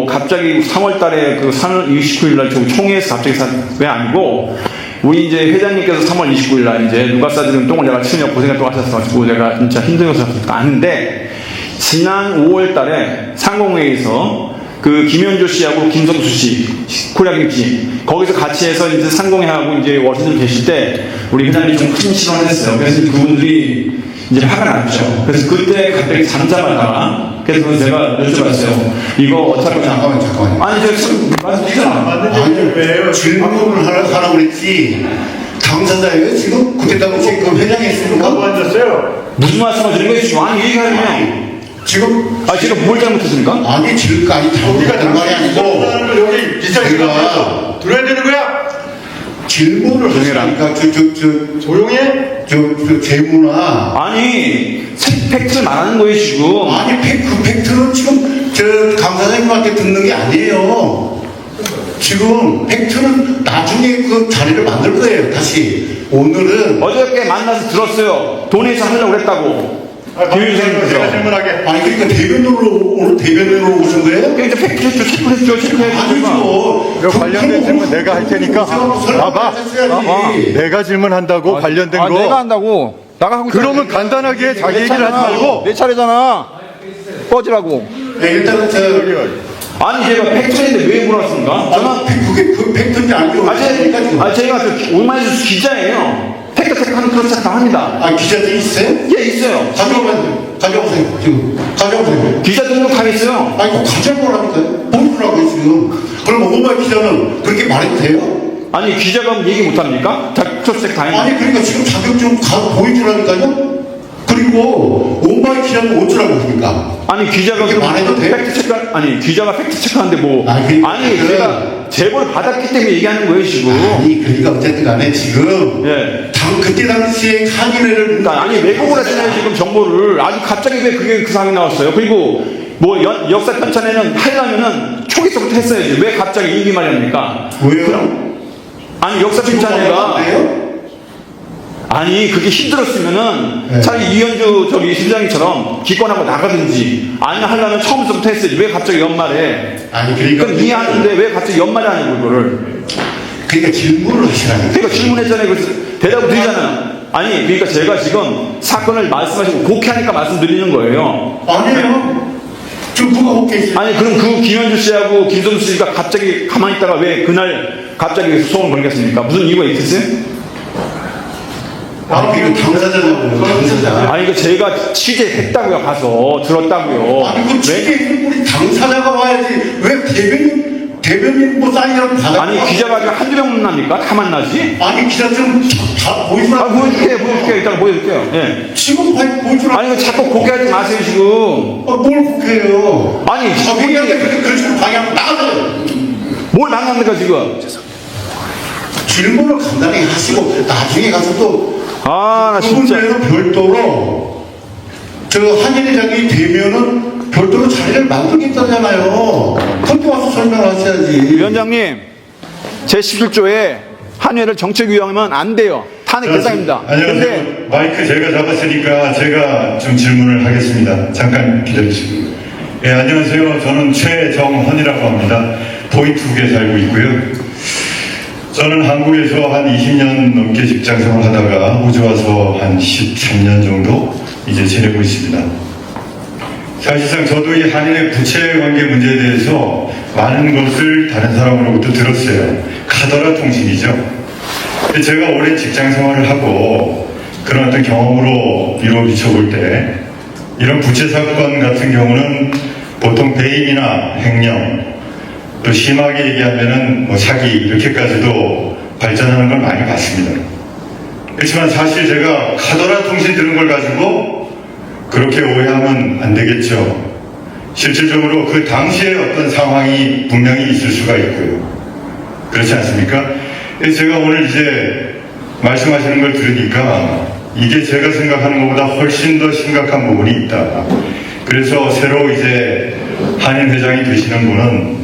갑자기 3월 달에 그 3월 29일 날 총회에서 갑자기 왜 아니고, 우리 이제 회장님께서 3월 29일 날 이제 누가 싸주는 똥을 내가 치느냐 고생했다고 하셨어가지고 내가 진짜 힘들어서 아는데, 지난 5월 달에 상공회의에서 그 김현조 씨하고 김성수 씨, 코리아김치 거기서 같이 해서 이제 상공회하고 이제 워싱턴 계실 때 우리 회장님이 좀 큰 실언을 했어요. 그래서 그분들이 이제 화가 났죠. 그래서 그때 갑자기 잠잠하다가, 그래서 제가 여쭤봤어요. 이거 어차피 잠깐만요. 아니 제가 지금 말씀드리잖아. 아니, 질문을 하라고 그랬지. 당사자예요? 지금? 그때 당시 그 회장이 있으니까? 앉았어요. 무슨 말씀을 드린 거예요? 지금 아니 얘기하면 지금? 제가 뭘 잘못했습니까? 아니, 잘못했단 말이 아니고. 여기 기자가 들어야 되는 거야. 질문을 하시니까 조용히 해. 재무나. 아니 팩트를 말하는 거예요 지금. 아니, 그 팩트는 지금 강사장님한테 듣는 게 아니에요. 지금 팩트는 나중에 그 자리를 만들 거예요. 다시. 오늘은. 어저께 만나서 들었어요. 도네이션 하려고 그랬다고. 제가 질문하게. 아니, 그러니까 오늘 대변인으로 오신 거예요? 그러니까 팩트했죠. 체크했죠. 아니죠. 이거 관련된 질문 내가 할 테니까 봐봐. 내가 질문한다고 관련된 거. 내가 한다고. 나가 하고 그러면 간단하게 자기 얘기를 하지 말고. 내 차례잖아. 꺼지라고. 네, 일단은 아니 제가 팩트인데 왜 물었습니까? 저는 그게 그 팩트인지 아니고. 제가 오마이뉴스 기자예요. 팩트 체크하는 그런 체크 합니다. 아, 기자들 있어요? 예, 있어요. 가져오세요. 지금. 가져오세요. 기자 등록하고 있어요. 아니, 꼭 가져오라니까요. 보여주라고요, 지금. 그럼 오마이 기자는 그렇게 말해도 돼요? 아니, 기자가 얘기 못합니까? 닥터색 다 했는데. 아니, 그러니까 지금 자격 좀 가서 보여주라니까요? 그리고 오마이 기자는 어쩌라고 그럽니까? 아니, 기자가 그렇게 말해도 돼요? 기자가 팩트 체크하는데 뭐. 아니, 제가 제보를 받았기 때문에 얘기하는 거예요, 지금. 아니, 그러니까 어쨌든 간에 지금. 예. 그때 당시에 한일회를. 아니, 왜곡을 했잖아요, 지금 정보를. 아주 갑자기 왜 그게 그 상황이 나왔어요? 그리고 뭐 역사 편찬에는 하려면은 초기서부터 했어야지. 왜 갑자기 임기 말입니까? 왜요? 아니, 역사 편찬회가. 아니, 그게 힘들었으면은 네. 차라리 이현주 실장님처럼 기권하고 나가든지, 아니면 하려면 처음부터 했어야지. 왜 갑자기 연말에. 아니, 그러니까. 그건 이해하는데 왜 갑자기 연말에 하냐고, 이거를. 그러니까 질문을 하시라니까. 그러니까 질문했잖아요. 그래서 대답을 드리잖아요. 아니, 그러니까 제가 지금 사건을 말씀하시고 곡해하니까 말씀드리는 거예요. 아니에요. 지금 누가 혹했어요? 아니 그럼 그 김현주 씨하고 김성수 씨가 갑자기 가만히 있다가 왜 그날 갑자기 소송을 걸겠습니까? 무슨 이유가 있었어요? 아니 그 당사자냐고요, 당사자. 아니 이거 제가 취재했다고요. 가서 들었다고요. 아니 그 취재했는 우리 당사자가 와야지 왜 대변인 뭐 사인이라도 받아? 아니 기자가 지금 한두 명 만납니까? 다 만나지? 아니 기자 좀다 보이면 아 보여줄게요. 이따가 보여줄게요. 예. 지금 보여주라. 아니 이거 자꾸 고개하지 마세요 지금. 뭘 국회예요? 아니 국회한테 그런 식으로 방향 나가요. 뭘 만납니까 지금? 질문을 간단히 하시고 나중에 가서 또 아 나 그 진짜. 문제는 별도로 저 한일회장이 되면은 별도로 자리를 만들겠다잖아요. 그때 와서 설명하셔야지. 위원장님 제 11조에 한일을 정책 유형하면 안 돼요. 탄핵 대상입니다. 안녕하세요. 근데 마이크 제가 잡았으니까 제가 좀 질문을 하겠습니다. 잠깐 기다리시고. 예, 안녕하세요. 저는 최정헌이라고 합니다. 도이투국에 살고 있고요. 저는 한국에서 한 20년 넘게 직장 생활하다가 호주 와서 한 13년 정도 이제 지내고 있습니다. 사실상 저도 이 한일의 부채 관계 문제에 대해서 많은 것을 다른 사람으로부터 들었어요. 카더라 통신이죠. 근데 제가 오랜 직장 생활을 하고 그런 어떤 경험으로 이루어 비춰볼 때 이런 부채 사건 같은 경우는 보통 배임이나 횡령 또 심하게 얘기하면은 뭐 사기 이렇게까지도 발전하는 걸 많이 봤습니다. 그렇지만 사실 제가 카더라 통신 들은 걸 가지고 그렇게 오해하면 안 되겠죠. 실질적으로 그 당시에 어떤 상황이 분명히 있을 수가 있고요. 그렇지 않습니까? 그래서 제가 오늘 이제 말씀하시는 걸 들으니까 이게 제가 생각하는 것보다 훨씬 더 심각한 부분이 있다. 그래서 새로 이제 한인 회장이 되시는 분은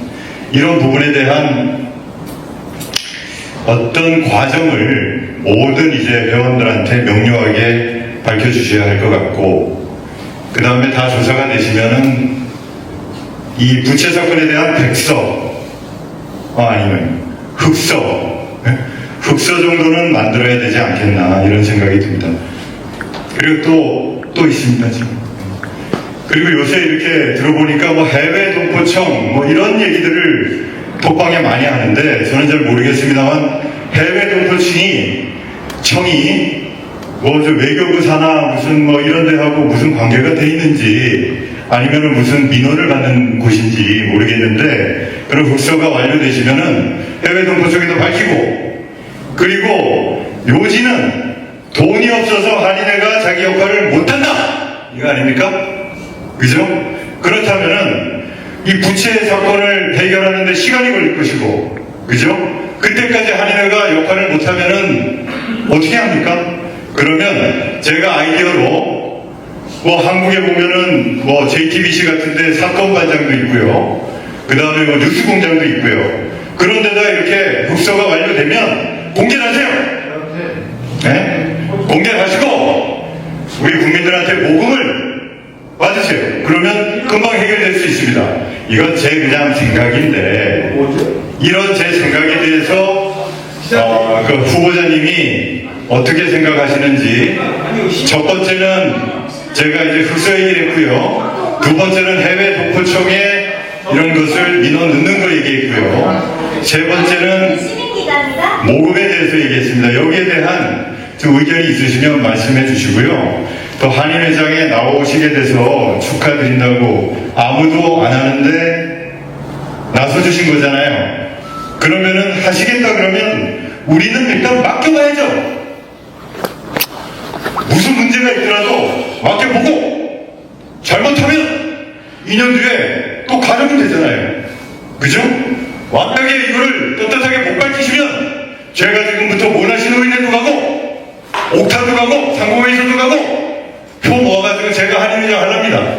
이런 부분에 대한 어떤 과정을 모든 이제 회원들한테 명료하게 밝혀주셔야 할 것 같고, 그 다음에 다 조사가 되시면은 이 부채 사건에 대한 백서, 아니면 흑서, 흑서 정도는 만들어야 되지 않겠나 이런 생각이 듭니다. 그리고 또 있습니다 지금. 그리고 요새 이렇게 들어보니까 뭐 해외 동포청 뭐 이런 얘기들을 톡방에 많이 하는데 저는 잘 모르겠습니다만 해외 동포청이 뭐 저 외교부 산하 무슨 뭐 이런 데하고 무슨 관계가 돼 있는지 아니면은 무슨 민원을 받는 곳인지 모르겠는데 그런 흑서가 완료되시면은 해외 동포청에도 밝히고 그리고 요지는 돈이 없어서 한인회가 자기 역할을 못한다 이거 아닙니까? 그죠? 그렇다면은 이 부채 사건을 해결하는데 시간이 걸릴 것이고, 그죠? 그때까지 한인회가 역할을 못하면은 어떻게 합니까? 그러면 제가 아이디어로 뭐 한국에 보면은 뭐 JTBC 같은데 사건반장도 있고요. 그 다음에 뭐 뉴스공장도 있고요. 그런데다 이렇게 흑서가 완료되면 공개를 하세요. 네? 공개를 하시고 우리 국민들한테 모금을 받으세요. 그러면 금방 해결될 수 있습니다. 이건 제 그냥 생각인데 이런 제 생각에 대해서 그 후보자님이 어떻게 생각하시는지 첫 번째는 제가 이제 흑서 얘기를 했고요. 두 번째는 해외 동포청에 이런 것을 민원 넣는 거 얘기했고요. 세 번째는 모금에 대해서 얘기했습니다. 여기에 대한 좀 의견이 있으시면 말씀해 주시고요. 또 한인회장에 나오시게 돼서 축하드린다고 아무도 안 하는데 나서주신 거잖아요. 그러면은 하시겠다 그러면 우리는 일단 맡겨봐야죠. 무슨 문제가 있더라도 맡겨보고 잘못하면 2년 뒤에 또 가려면 되잖아요. 그죠? 만약에 이거를 떳떳하게 못 밝히시면 제가 지금부터 모나시 노인회도 가고 옥타도 가고 상공회의소도 가고 표 모아가지고 제가 한인회장 하랍니다.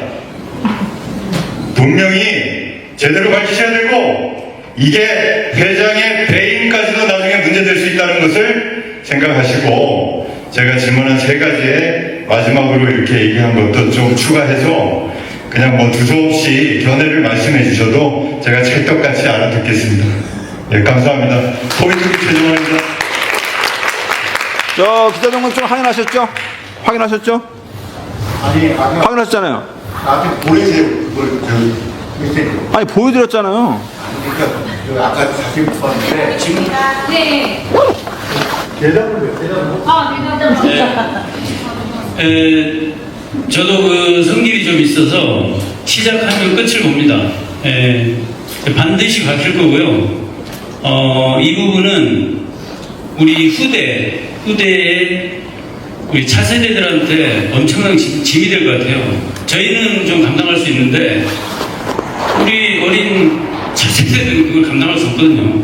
분명히 제대로 밝히셔야 되고 이게 회장의 배임까지도 나중에 문제될 수 있다는 것을 생각하시고 제가 질문한 세 가지에 마지막으로 이렇게 얘기한 것도 좀 추가해서 그냥 뭐 두서없이 견해를 말씀해 주셔도 제가 찰떡같이 알아듣겠습니다. 네, 감사합니다. 포인트기 최종원입니다. 저 기자정보 좀 확인하셨죠? 확인하셨죠? 확인하셨잖아요. 나한테 보내세요. 그걸 메시지. 아니 보여드렸잖아요. 그러니까 그 아까 자세히 못 봤는데 지금 네. 대답을 저도 그 성질이 좀 있어서 시작하면 끝을 봅니다. 반드시 밝힐 거고요. 이 부분은 우리 후대에 우리 차세대들한테 엄청난 짐이 될 것 같아요. 저희는 좀 감당할 수 있는데 우리 어린 차세대들은 그걸 감당할 수 없거든요.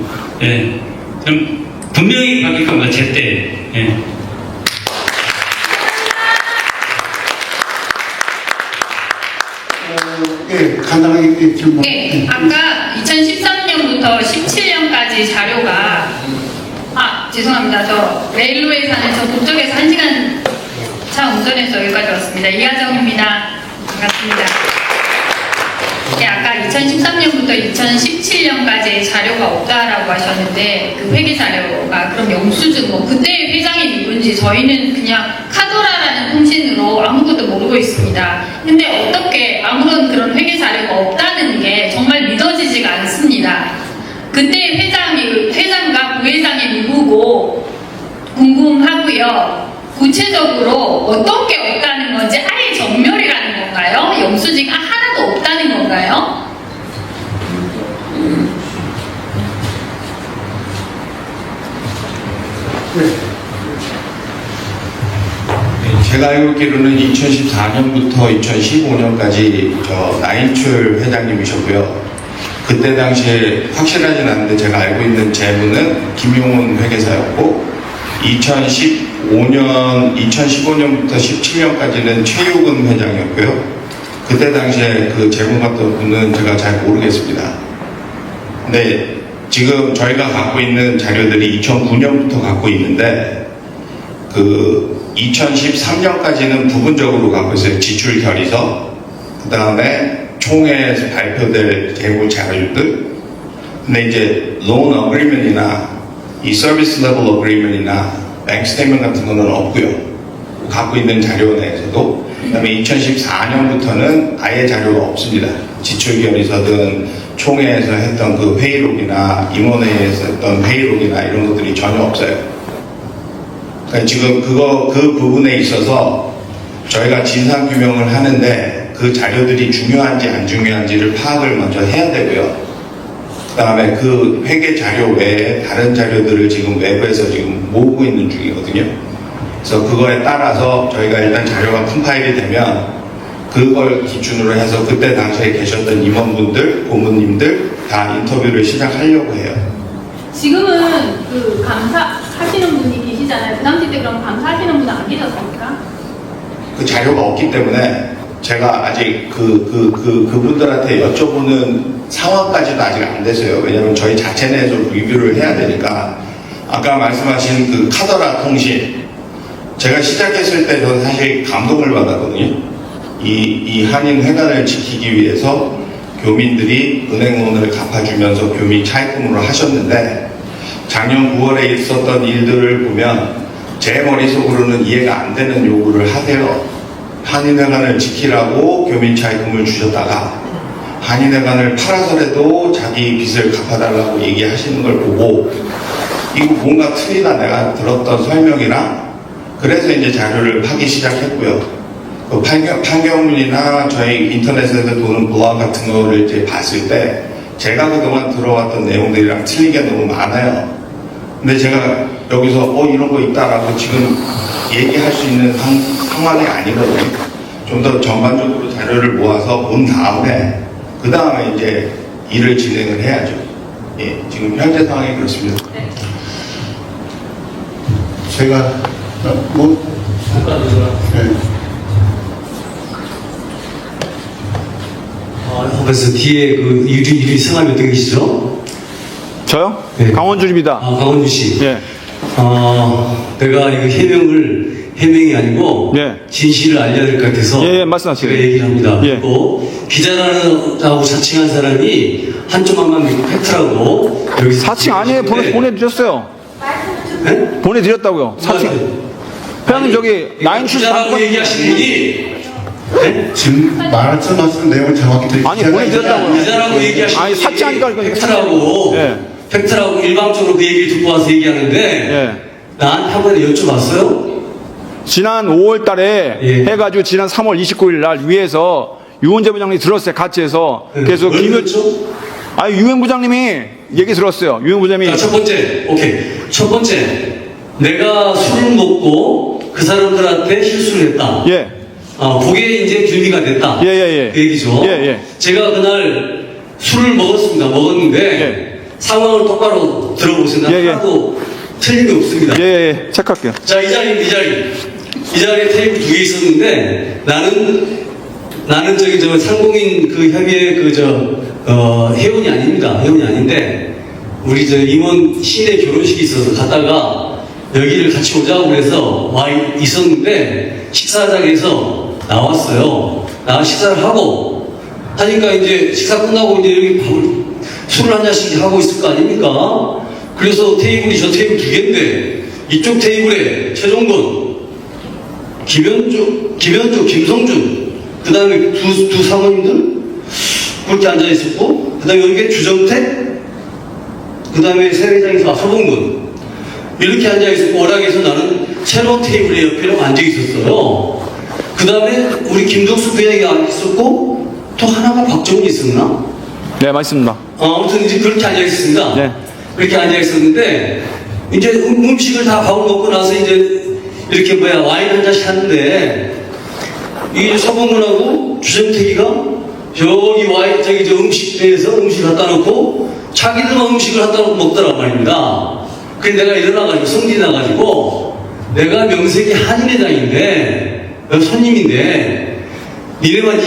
좀 분명히 바뀔 겁니다. 제때. 간단하게 질문. 네, 아까 2013년부터 17년까지 자료가 죄송합니다. 저 레일로에 사는 저 북쪽에서 1시간 차 운전해서 여기까지 왔습니다. 이하정입니다. 반갑습니다. 네, 아까 2013년부터 2017년까지 자료가 없다라고 하셨는데 그 회계 자료가 그럼 영수증 뭐 그때의 회장이 누군지 저희는 그냥 카더라라는 통신으로 아무것도 모르고 있습니다. 근데 어떻게 아무런 그런 회계 자료가 없다는 게 정말 믿어지지가 않습니다. 그때 회장과 부회장이 누구고 궁금하고요. 구체적으로 어떤 게 없다는 건지 아예 정멸이라는 건가요? 영수증 하나도 없다는 건가요? 제가 알고 있기로는 2014년부터 2015년까지 저 나인출 회장님이셨고요. 그때 당시에 확실하진 않은데 제가 알고 있는 재무는 김용훈 회계사였고 2015년부터 17년까지는 최유근 회장이었고요. 그때 당시에 그 재무 맡던 분은 제가 잘 모르겠습니다. 근데 지금 저희가 갖고 있는 자료들이 2009년부터 갖고 있는데 그 2013년까지는 부분적으로 갖고 있어요. 지출 결의서, 그 다음에 총회에서 발표될 재무 자료들. 근데 이제 loan agreement이나 이 service level agreement이나 bank statement 같은 거는 없고요. 갖고 있는 자료 내에서도. 그 다음에 2014년부터는 아예 자료가 없습니다. 지출 결의서든 총회에서 했던 그 회의록이나 임원회에서 했던 회의록이나 이런 것들이 전혀 없어요. 그러니까 지금 그 부분에 있어서 저희가 진상규명을 하는데 그 자료들이 중요한지 안 중요한지를 파악을 먼저 해야 되고요. 그 다음에 그 회계 자료 외에 다른 자료들을 지금 외부에서 지금 모으고 있는 중이거든요. 그래서 그거에 따라서 저희가 일단 자료가 컴파일이 되면 그걸 기준으로 해서 그때 당시에 계셨던 임원분들, 고문님들 다 인터뷰를 시작하려고 해요. 지금은 그 감사하시는 분이 계시잖아요. 그 당시 때 그럼 감사하시는 분은 안 계셨습니까? 그 자료가 없기 때문에 제가 아직 그분들한테 여쭤보는 상황까지도 아직 안 됐어요. 왜냐하면 저희 자체 내에서 리뷰를 해야 되니까. 아까 말씀하신 그 카더라 통신, 제가 시작했을 때 저는 사실 감동을 받았거든요. 이 한인 회관을 지키기 위해서 교민들이 은행론을 갚아주면서 교민 차입금으로 하셨는데 작년 9월에 있었던 일들을 보면 제 머릿속으로는 이해가 안 되는 요구를 하세요. 한인회관을 지키라고 교민 차입금을 주셨다가 한인회관을 팔아서라도 자기 빚을 갚아달라고 얘기하시는 걸 보고 이거 뭔가 틀리다 내가 들었던 설명이랑 그래서 이제 자료를 파기 시작했고요. 그 판결문이나 저희 인터넷에서 도는 블로그 같은 거를 이제 봤을 때 제가 그동안 들어왔던 내용들이랑 틀린 게 너무 많아요. 근데 제가 여기서 이런 거 있다라고 지금 얘기할 수 있는 상황이 아니거든요. 좀 더 전반적으로 자료를 모아서 본 다음에 그 다음에 이제 일을 진행을 해야죠. 예, 지금 현재 상황이 그렇습니다. 제가 그래서 뒤에 그 이름이 성함이 어떻게 계시죠? 저요? 네. 강원준입니다. 강원주 씨. 예. 내가 이거 해명이 아니고 예. 진실을 알려야 될 것 같아서 예, 말씀하세요. 제가 얘기를 합니다. 예. 그리고 기자라고 사칭한 사람이 한쪽만 믿고 팩트라고 여기 사칭 아니에요. 보내드렸어요. 네? 보내드렸다고요. 사칭. 회장님 저기 나인출 기자라고 얘기하신 분이 네? 지금 말씀하시는 내용을 정확히 드릴게요. 아니, 본인 들었다고요. 기자라고 얘기하시는 아니, 사치하니까 이거 팩트라고 예. 팩트라고 일방적으로 그 얘기를 듣고 와서 얘기하는데 예. 나한테 한 번에 여쭤봤어요? 지난 5월 달에 예. 해가지고 지난 3월 29일 날 위에서 유원재 부장님이 들었어요. 같이 해서. 그래서 뭘 들었죠? 아니, 유엔 부장님이 얘기 들었어요. 유엔 부장님이. 자, 첫 번째, 오케이. 첫 번째, 내가 술을 먹고 그 사람들한테 실수를 했다. 예. 그게 이제 빌미가 됐다. 예, 예, 예. 그 얘기죠. 예, 예. 제가 그날 술을 먹었습니다. 먹었는데 예. 상황을 똑바로 들어보세요. 나 예, 예. 하나도 틀린 게 없습니다. 예, 예. 체크할게요. 자, 이 자리에 테이블 2개 있었는데 나는 저기 저 상공인 그 협의회 회원이 아닙니다. 회원이 아닌데 우리 저 임원 시인의 결혼식이 있어서 갔다가 여기를 같이 오자고 그래서 와 있었는데 식사장에서 나왔어요. 나와 식사를 하고 하니까 이제 식사 끝나고 이제 여기 술을 한 잔씩 하고 있을 거 아닙니까? 그래서 테이블이 저 테이블 2개인데 이쪽 테이블에 최종돈, 김현주, 김성준, 그 다음에 두 사모님들 그렇게 앉아 있었고, 그 다음에 여기에 주정택, 그 다음에 새 회장에서 서봉근 이렇게 앉아 있었고, 워낙에서 나는 새로운 테이블에 옆에 앉아 있었어요. 그 다음에 우리 김덕수 부장이 앉아 있었고, 또 하나가 박정훈이 있었나? 네, 맞습니다. 아무튼 이제 그렇게 앉아 있습니다. 네. 그렇게 앉아 있었는데 이제 음식을 다 밥을 먹고 나서 이제 이렇게 와인 한 잔씩 하는데 이 서봉근하고 주정택이가 저기 저기 저 음식대에서 음식 갖다 놓고 자기들만 음식을 갖다 놓고 먹더란 말입니다. 그래서 내가 일어나가지고 성질이 나가지고 내가 명색이 한인회장인데 손님인데 니네만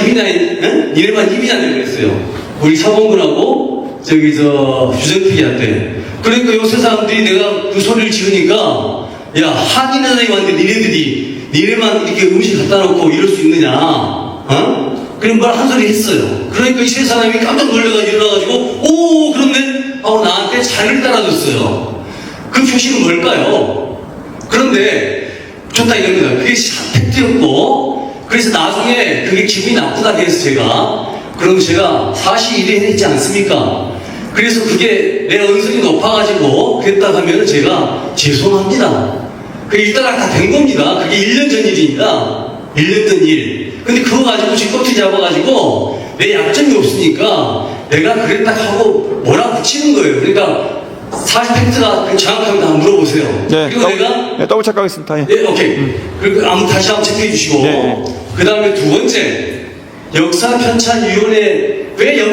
입이나 그랬어요. 우리 서봉근하고 저기 저 주정택이한테. 그러니까 요새 사람들이 내가 그 소리를 지르니까 야, 한인회장이 왔는데 니네만 이렇게 음식 갖다 놓고 이럴 수 있느냐? 그런 말 한 소리 했어요. 그러니까 이 세 사람이 깜짝 놀래가지고 일어나가지고, 오, 그런데? 하고 나한테 자리를 따라줬어요. 그 표시는 뭘까요? 그런데, 좋다 이겁니다. 그게 팩트였고, 그래서 나중에 그게 기분이 나쁘다 해서 그럼 제가 사실 일했지 않습니까? 그래서 그게 내 언성이 높아가지고 그랬다 하면 제가 죄송합니다. 그게 일단 다 된 겁니다. 그게 1년 전 일입니다. 1년 전 일. 근데 그거 가지고 지금 꼬투리 잡아가지고 내 약점이 없으니까 내가 그랬다 하고 뭐라 붙이는 거예요. 그러니까 사실 팩트가 정확합니다. 한번 물어보세요. 네, 그리고 내가 네, 더블 체크하겠습니다. 예. 네, 오케이. 그리고 다시 한번 체크해 주시고 네. 그 다음에 두 번째 역사편찬위원회 왜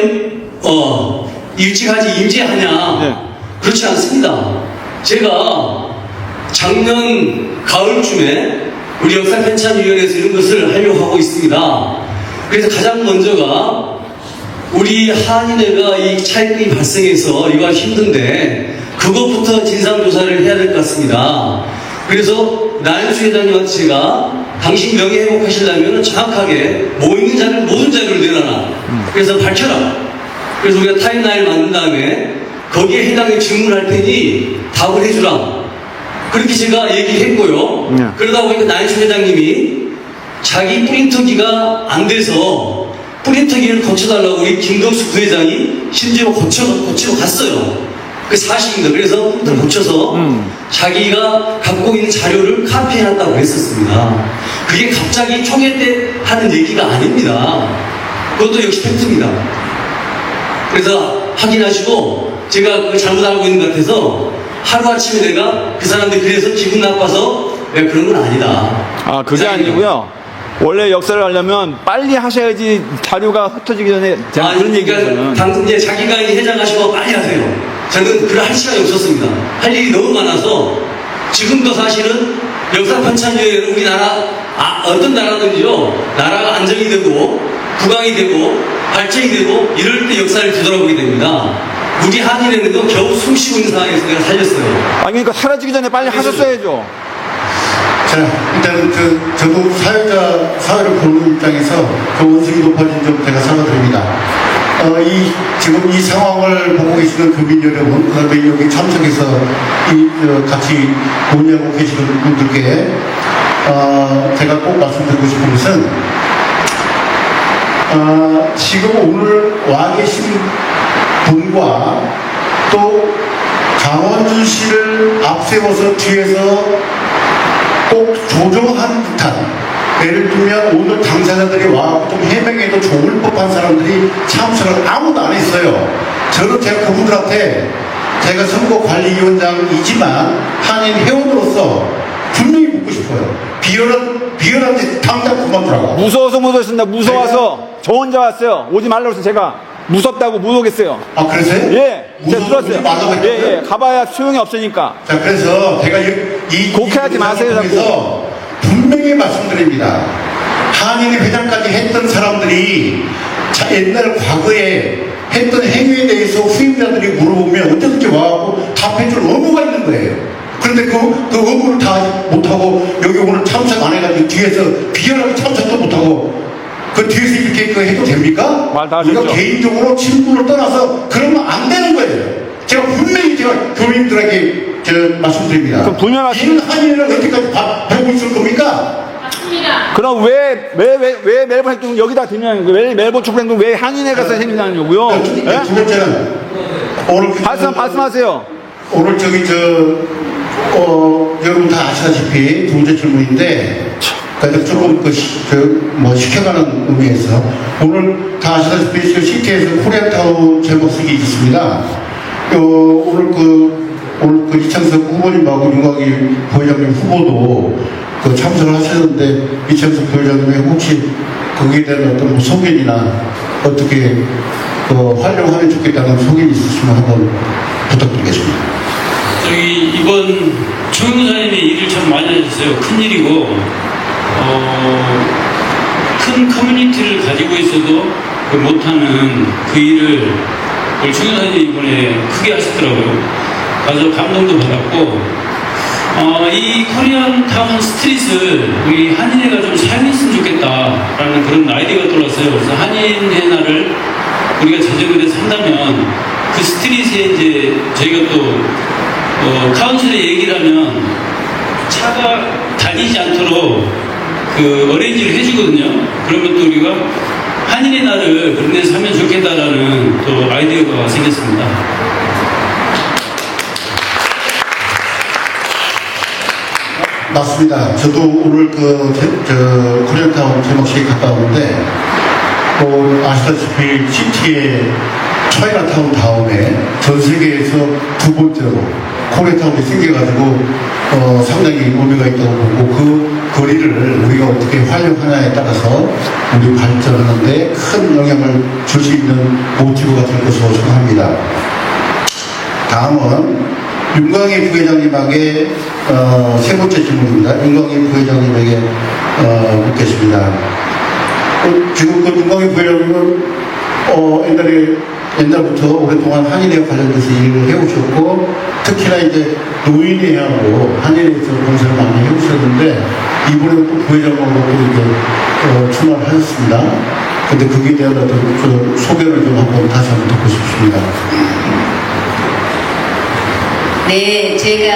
일찍하지 임제하냐? 네. 그렇지 않습니다. 제가 작년 가을쯤에 우리 역사편찬위원회에서 이런 것을 하려고 하고 있습니다. 그래서 가장 먼저가 우리 한인회가 이 차입금이 발생해서 이거 힘든데 그것부터 진상조사를 해야 될 것 같습니다. 그래서 나연수 회장님한테 제가 당신 명예 회복하시려면 정확하게 모든 자료를 내놔라. 그래서 밝혀라. 그래서 우리가 타임라인을 만든 다음에 거기에 해당의 질문을 할 테니 답을 해주라. 그렇게 제가 얘기했고요. 그러다 보니까 나연수 회장님이 자기 프린터기가 안 돼서 프린터기를 고쳐달라고 우리 김덕수 부회장이 심지어 고치고 갔어요. 그 사실입니다. 그래서 프린터 고쳐서 자기가 갖고 있는 자료를 카피해놨다고 했었습니다. 그게 갑자기 총회 때 하는 얘기가 아닙니다. 그것도 역시 팩트입니다. 그래서 확인하시고 제가 그걸 잘못 알고 있는 것 같아서 하루아침에 내가 그 사람들 그래서 기분 나빠서 내가 그런 건 아니다. 그게 아니고요. 원래 역사를 하려면 빨리 하셔야지 자료가 흩어지기 전에 제가 그런 얘기거든요. 당장 이제 자기가 회장하시고 빨리 하세요. 저는 그걸 할 시간이 없었습니다. 할 일이 너무 많아서 지금도 사실은 역사편찬위원회는 우리나라 어떤 나라든지요 나라가 안정이 되고 국왕이 되고 발전이 되고 이럴 때 역사를 되돌아보게 됩니다. 우리 한인회는 겨우 숨쉬고 있는 상황에서 내가 살렸어요. 그러니까 사라지기 전에 빨리 하셨어야죠. 자, 일단 저도 사회를 보는 입장에서 그 원숭이 높아진 점 제가 사과드립니다. 지금 이 상황을 보고 계시는 교민 여러분, 그 다음에 여기 참석해서 같이 논의하고 계시는 분들께 제가 꼭 말씀드리고 싶은 것은 지금 오늘 와 계신 분과 또 강원준 씨를 앞세워서 뒤에서 꼭 조종한 듯한, 예를 들면 오늘 당사자들이 와서 좀 해명해도 좋을 법한 사람들이 참석을 아무도 안 했어요. 저는 제가 그분들한테 제가 선거관리위원장이지만 한인 회원으로서 분명히 묻고 싶어요. 비열한 데 당장 그만두라고. 무서워서 못 오셨습니다. 무서워서 저 혼자 왔어요. 오지 말라고 해서 제가 무섭다고 못 오겠어요. 아, 그러세요? 예, 제가 들었어요. 말라고 했다고요? 예, 가봐야 소용이 없으니까. 자, 그래서 제가 이 곡해하지 마세요, 통해서 분명히 말씀드립니다. 한인회 회장까지 했던 사람들이 옛날 과거에 했던 행위에 대해서 후임자들이 물어보면 언제든지 와갖고 답해줄 의무가 있는 거예요. 그런데 그 의무를 다 못하고 여기 오늘 참석 안 해가지고 뒤에서 비열하게 참석도 못하고 그 뒤에서 이렇게 해도 됩니까? 말 다 우리가 하셨죠. 개인적으로 친분을 떠나서 그러면 안 되는 거예요. 제가 분명히 교민들에게 말씀드립니다. 그럼 분명히 말씀- 이런 한인을 어디까지 보고 있을 겁니까? 그럼 왜 멜번 행동 여기다 들면 왜 멜번 촛불 행동 왜 한인회 가서 생기냐고요? 예? 두 번째는 오늘 말씀하세요. 오늘 여러분 다 아시다시피 두 번째 질문인데 그래서 조금 시켜가는 의미에서 오늘 다 아시다시피 시티에서 코리아타운 제목 쓰기 있습니다. 오늘 이창석 후보님하고 윤광희 부회장님 후보도 참석을 하셨는데 이창석 부회장님이 혹시 거기에 대한 어떤 소견이나 어떻게 활용하면 좋겠다는 소견이 있으시면 한번 부탁드리겠습니다. 이번 조영사님이 일을 참 많이 하셨어요. 큰 일이고 큰 커뮤니티를 가지고 있어도 못하는 그 일을 우리 조영사님이 이번에 크게 하셨더라고요. 가서 감동도 받았고 이 코리안 타운 스트릿을 우리 한인회가 좀 사용했으면 좋겠다라는 그런 아이디어가 떠올랐어요. 그래서 한인회 날을 우리가 제정을 해서 한다면 그 스트릿에 이제 저희가 또 카운슬에 얘기를 하면 차가 다니지 않도록 어레인지를 해주거든요. 그러면 또 우리가 한인의 날을 그런 데서 하면 좋겠다라는 또 아이디어가 생겼습니다. 맞습니다. 저도 오늘 코리안타운 제목시에 갔다 왔는데 아시다시피 시티의 차이나타운 다음에 전 세계에서 두 번째로 코리아타운이 생겨가지고 상당히 의미가 있다고 보고 그 거리를 우리가 어떻게 활용하냐에 따라서 우리 발전하는데 큰 영향을 줄 수 있는 모티브가 될 것으로 생각합니다. 다음은 윤광희 부회장님에게 세 번째 질문입니다. 윤광희 부회장님에게 묻겠습니다. 지금 윤광희 부회장님은 옛날부터 오랫동안 한인회와 관련돼서 일을 해오셨고 특히나 이제 노인회하고 한인회에서 봉사를 많이 해오셨는데 이번에 또 부회장으로 또 이제 출마를 하셨습니다. 근데 거기에 대한 어떤 소개를 좀 한번 다시 한번 듣고 싶습니다. 네, 제가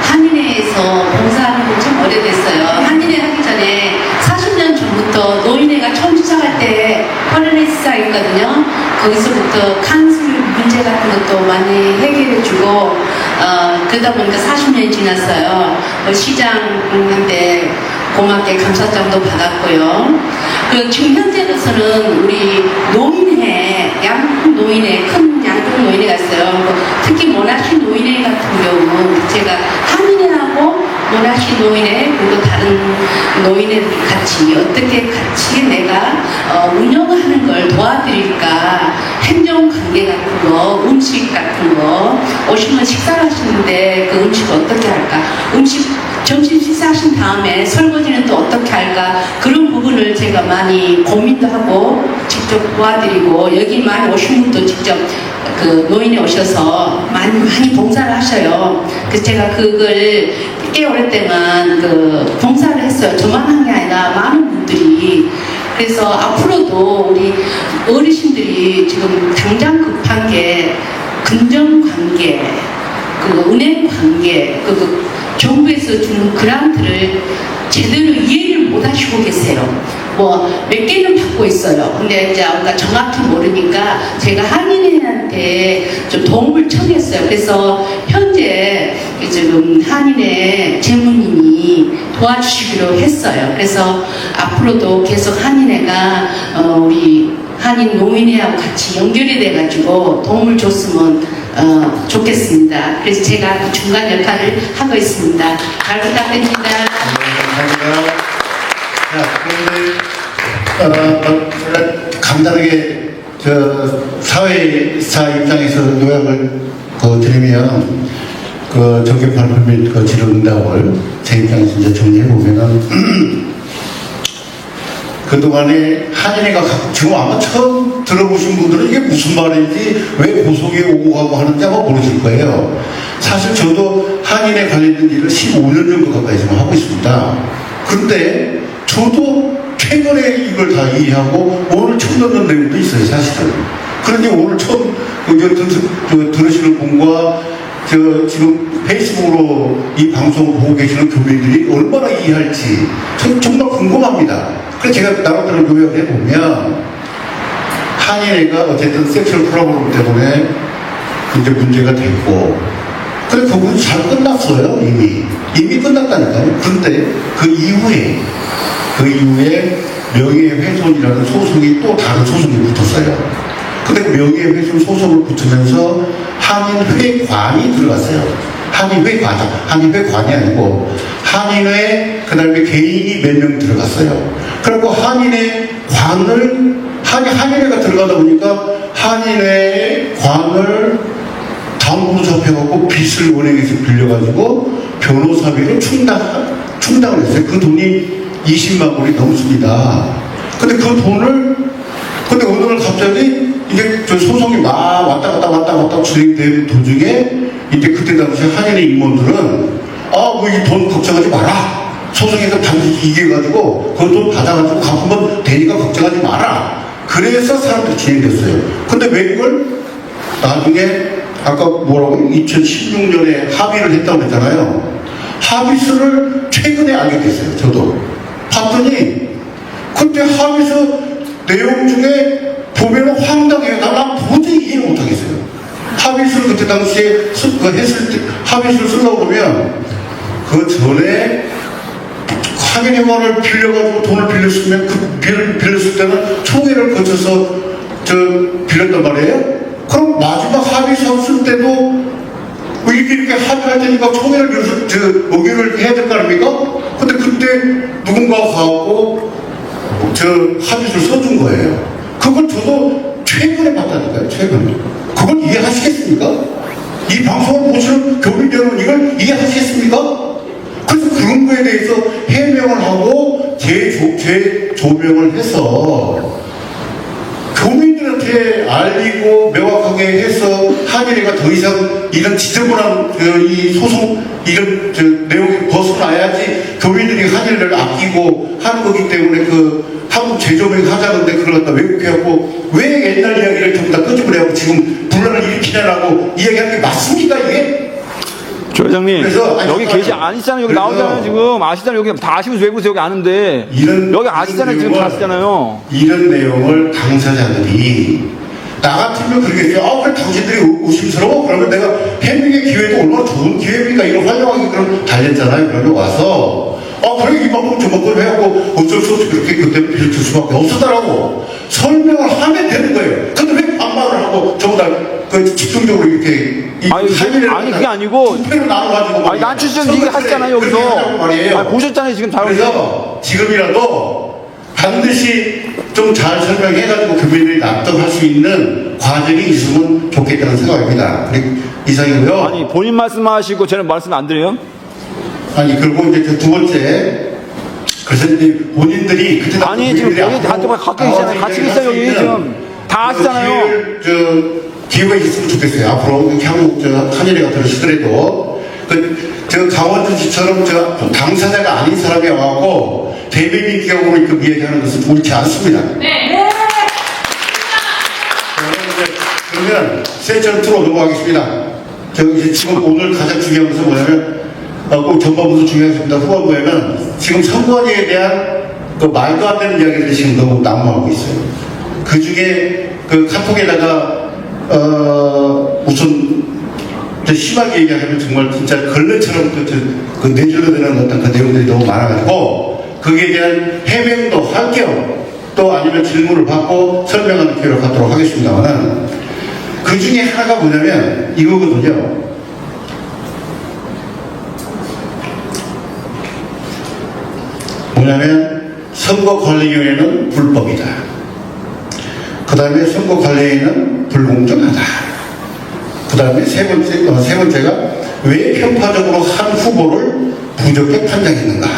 한인회에서 봉사하는 지 좀 오래됐어요. 한인회 하기 전에 40년 전부터 노인회가 처음 시작할 때 펄레네스가 있거든요. 거기서부터 칸술 문제 같은 것도 많이 해결해주고 그러다 보니까 40년이 지났어요. 시장한테 고맙게 감사장도 받았고요. 그리고 지금 현재로서는 우리 노인회, 양쪽 노인회, 큰 양쪽 노인회가 있어요. 특히 모나시 노인회 같은 경우 제가 한인회하고 모나시 노인회 그리고 다른 노인회들 같이 어떻게 같이 내가 운영하는 걸 도와드릴까, 행정관계 같은 거, 음식 같은 거, 오시면 식사를 하시는데 그 음식 어떻게 할까, 점심 식사하신 다음에 설거지는 또 어떻게 할까, 그런 부분을 제가 많이 고민도 하고 직접 도와드리고, 여기 많이 오신 분도 직접 그 노인에 오셔서 많이 봉사를 하셔요. 그래서 제가 그걸 꽤 오랫동안 그 봉사를 했어요. 저만 한 게 아니라 많은 분들이. 그래서 앞으로도 우리 어르신들이 지금 당장 급한 게 금전관계, 그 은행 관계, 정부에서 주는 그란트를 제대로 이해를 못 하시고 계세요. 뭐 몇 개는 받고 있어요. 근데 이제 우리가 정확히 모르니까 제가 한인회한테 좀 도움을 청했어요. 그래서 현재 지금 한인회 재무님이 도와주시기로 했어요. 그래서 앞으로도 계속 한인회가 우리 한인 노인회하고 같이 연결이 돼가지고 도움을 줬으면 좋겠습니다. 그래서 제가 그 중간 역할을 하고 있습니다. 잘 부탁드립니다. 감사합니다. 자, 그런데 간단하게 사회사 입장에서 요약을 드리면 정규 발표 및 질의 응답을 제 입장에서 이제 정리해 보면은 그동안에 한인회가 지금 아마 처음 들어보신 분들은 이게 무슨 말인지 왜 고속이 오고 가고 하는지 아마 모르실 거예요. 사실 저도 한인회 관련된 일을 15년 정도 가까이 지금 하고 있습니다. 그런데 저도 최근에 이걸 다 이해하고 오늘 처음 듣는 내용도 있어요, 사실은. 그런데 오늘 처음 들으시는 분과 지금 페이스북으로 이 방송을 보고 계시는 교민들이 얼마나 이해할지 정말 궁금합니다. 그래서 제가 나름대로 요약을 해보면 한인회가 어쨌든 섹슈얼 프로그램 때문에 이제 문제가 됐고 그래 그건 잘 끝났어요. 이미 끝났다니까요. 그런데 그 이후에 명예훼손이라는 소송이 또 다른 소송이 붙었어요. 근데 명예훼손 소송을 붙으면서 한인회관이 들어갔어요. 한인회관이 아니고 한인회 그다음에 개인이 몇 명 들어갔어요. 그리고 한인회가 들어가다 보니까 한인회관을 담보로 잡혀갖고 빚을 은행에서 빌려가지고 변호사비를 충당을 했어요. 그 돈이 20만 원이 넘습니다. 근데 그 돈을 근데 어느 날 갑자기 이제 저 소송이 막 왔다 갔다 진행되는 도중에 이제 그때 당시 한인의 임원들은 뭐 이 돈 걱정하지 마라. 소송에서 반드시 이겨가지고 그 돈 받아가지고 갚으면 되니까 걱정하지 마라. 그래서 사람들이 진행됐어요. 근데 왜 이걸 나중에 아까 뭐라고 2016년에 합의를 했다고 했잖아요. 합의서를 최근에 알게 됐어요. 저도 봤더니 그때 합의서 내용 중에 보면은 황당해요. 난 도저히 이해를 못하겠어요. 합의서를 그때 당시에 했을 때 합의서를 쓰려고 그러면 그 전에 한인회관을 빌려가지고 돈을 빌렸으면 그 빌렸을 때는 총회를 거쳐서 빌렸단 말이에요. 그럼 마지막 합의서 쓸 때도 이렇게 합의할 테니까 총회를 빌려서 의결을 해야 될 거 아닙니까? 근데 그때 누군가가 가고 합의서를 써준 거예요. 그걸 저도 최근에 봤다니까요. 최근에. 그걸 이해하시겠습니까? 이 방송을 보시는 교민 여러분 이걸 이해하시겠습니까? 그래서 그런 거에 대해서 해명을 하고 재조명을 해서 교민들한테 알리고 명확하게 해서 한인회가 더 이상 이런 지저분한 이 소송 이런 내용이 벗어나야지 교민들이 한인회를 아끼고 하는 거기 때문에 한국 재조명 하자는데 그걸 갖다 왜곡해갖고 왜 옛날 이야기를 전부 다 끄집어내고 지금 분란을 일으키냐라고 이야기하는 게 맞습니까 이게? 조 회장님 여기 계시 아시잖아요. 여기 나오잖아요. 지금 아시잖아요. 여기 다 아시면서 왜 그러세요? 여기 아는데 여기 아시잖아요. 지금 다 아시잖아요. 이런 내용을 당사자들이 나 같으면 그러겠어요. 그래 당신들이 의심스러워? 그러면 내가 해명의 기회도 얼마나 좋은 기회입니까? 이걸 활용하기 그럼 달렸잖아요. 그러면 와서 그래 이만큼 저만큼 해갖고 어쩔 수 없이 그렇게 그때 빌릴 수밖에 없었다라고 설명을 하면 되는 거예요. 근데 왜 반말을 하고 전부 다 집중적으로 이렇게 아니 그게 아니고 부패로 나눠가지고 난추시장 얘기 하셨잖아요. 여기서 보셨잖아요. 지금 다 그래서 지금이라도 반드시 좀 잘 설명해가지고 교민들이 납득할 수 있는 과정이 있으면 좋겠다는 생각입니다. 이상이고요. 아니 본인 말씀하시고 저는 말씀 안 드려요? 아니 그리고 이제 두 번째 그래서 이제 본인들이 그때 아니 지금 여기 다 갖고 있잖아요. 같이 있어요. 여기 지금 다 아시잖아요. 기회가 있으면 좋겠어요. 앞으로 향후 한인회가 들으시더라도 강원주시처럼 당사자가 아닌 사람이 와갖고 대변인 기각으로 이야기하는 것은 옳지 않습니다. 네. 그러면 세션 2로 넘어가겠습니다. 지금 오늘 가장 중요한 것은 뭐냐면 꼭 전반부도 중요하겠습니다. 후반부에는 지금 선관위에 대한 그 말도 안 되는 이야기들이 지금 너무 난무하고 있어요. 그 중에 그 카톡에다가 우선 심하게 얘기하면 정말 진짜 걸레처럼 그 내줄로 되는 어떤 그 내용들이 너무 많아가지고 거기에 대한 해명도 할 겸 또 아니면 질문을 받고 설명하는 기회를 갖도록 하겠습니다만은 그 중에 하나가 뭐냐면 이거거든요. 뭐냐면 선거관리위원회는 불법이다. 그 다음에 선거관리위원회는 불공정하다. 그 다음에 세 번째가 왜 편파적으로 한 후보를 부적격 판정했는가.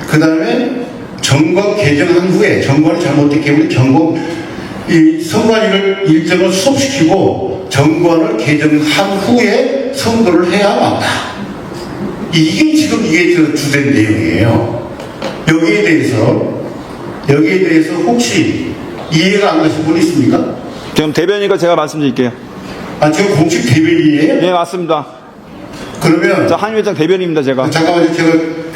그 다음에 정권 개정한 후에 정권이 잘못됐기 때문에 이 선관위를 일정을 수업시키고 정권을 개정한 후에 선거를 해야 한다. 이게 지금 주된 내용이에요. 여기에 대해서 혹시 이해가 안 가신 분 있습니까? 지금 대변이니까 제가 말씀드릴게요. 아, 지금 공식 대변이에요? 네, 맞습니다. 그러면 한의회장 대변인입니다, 제가. 잠깐만요. 제가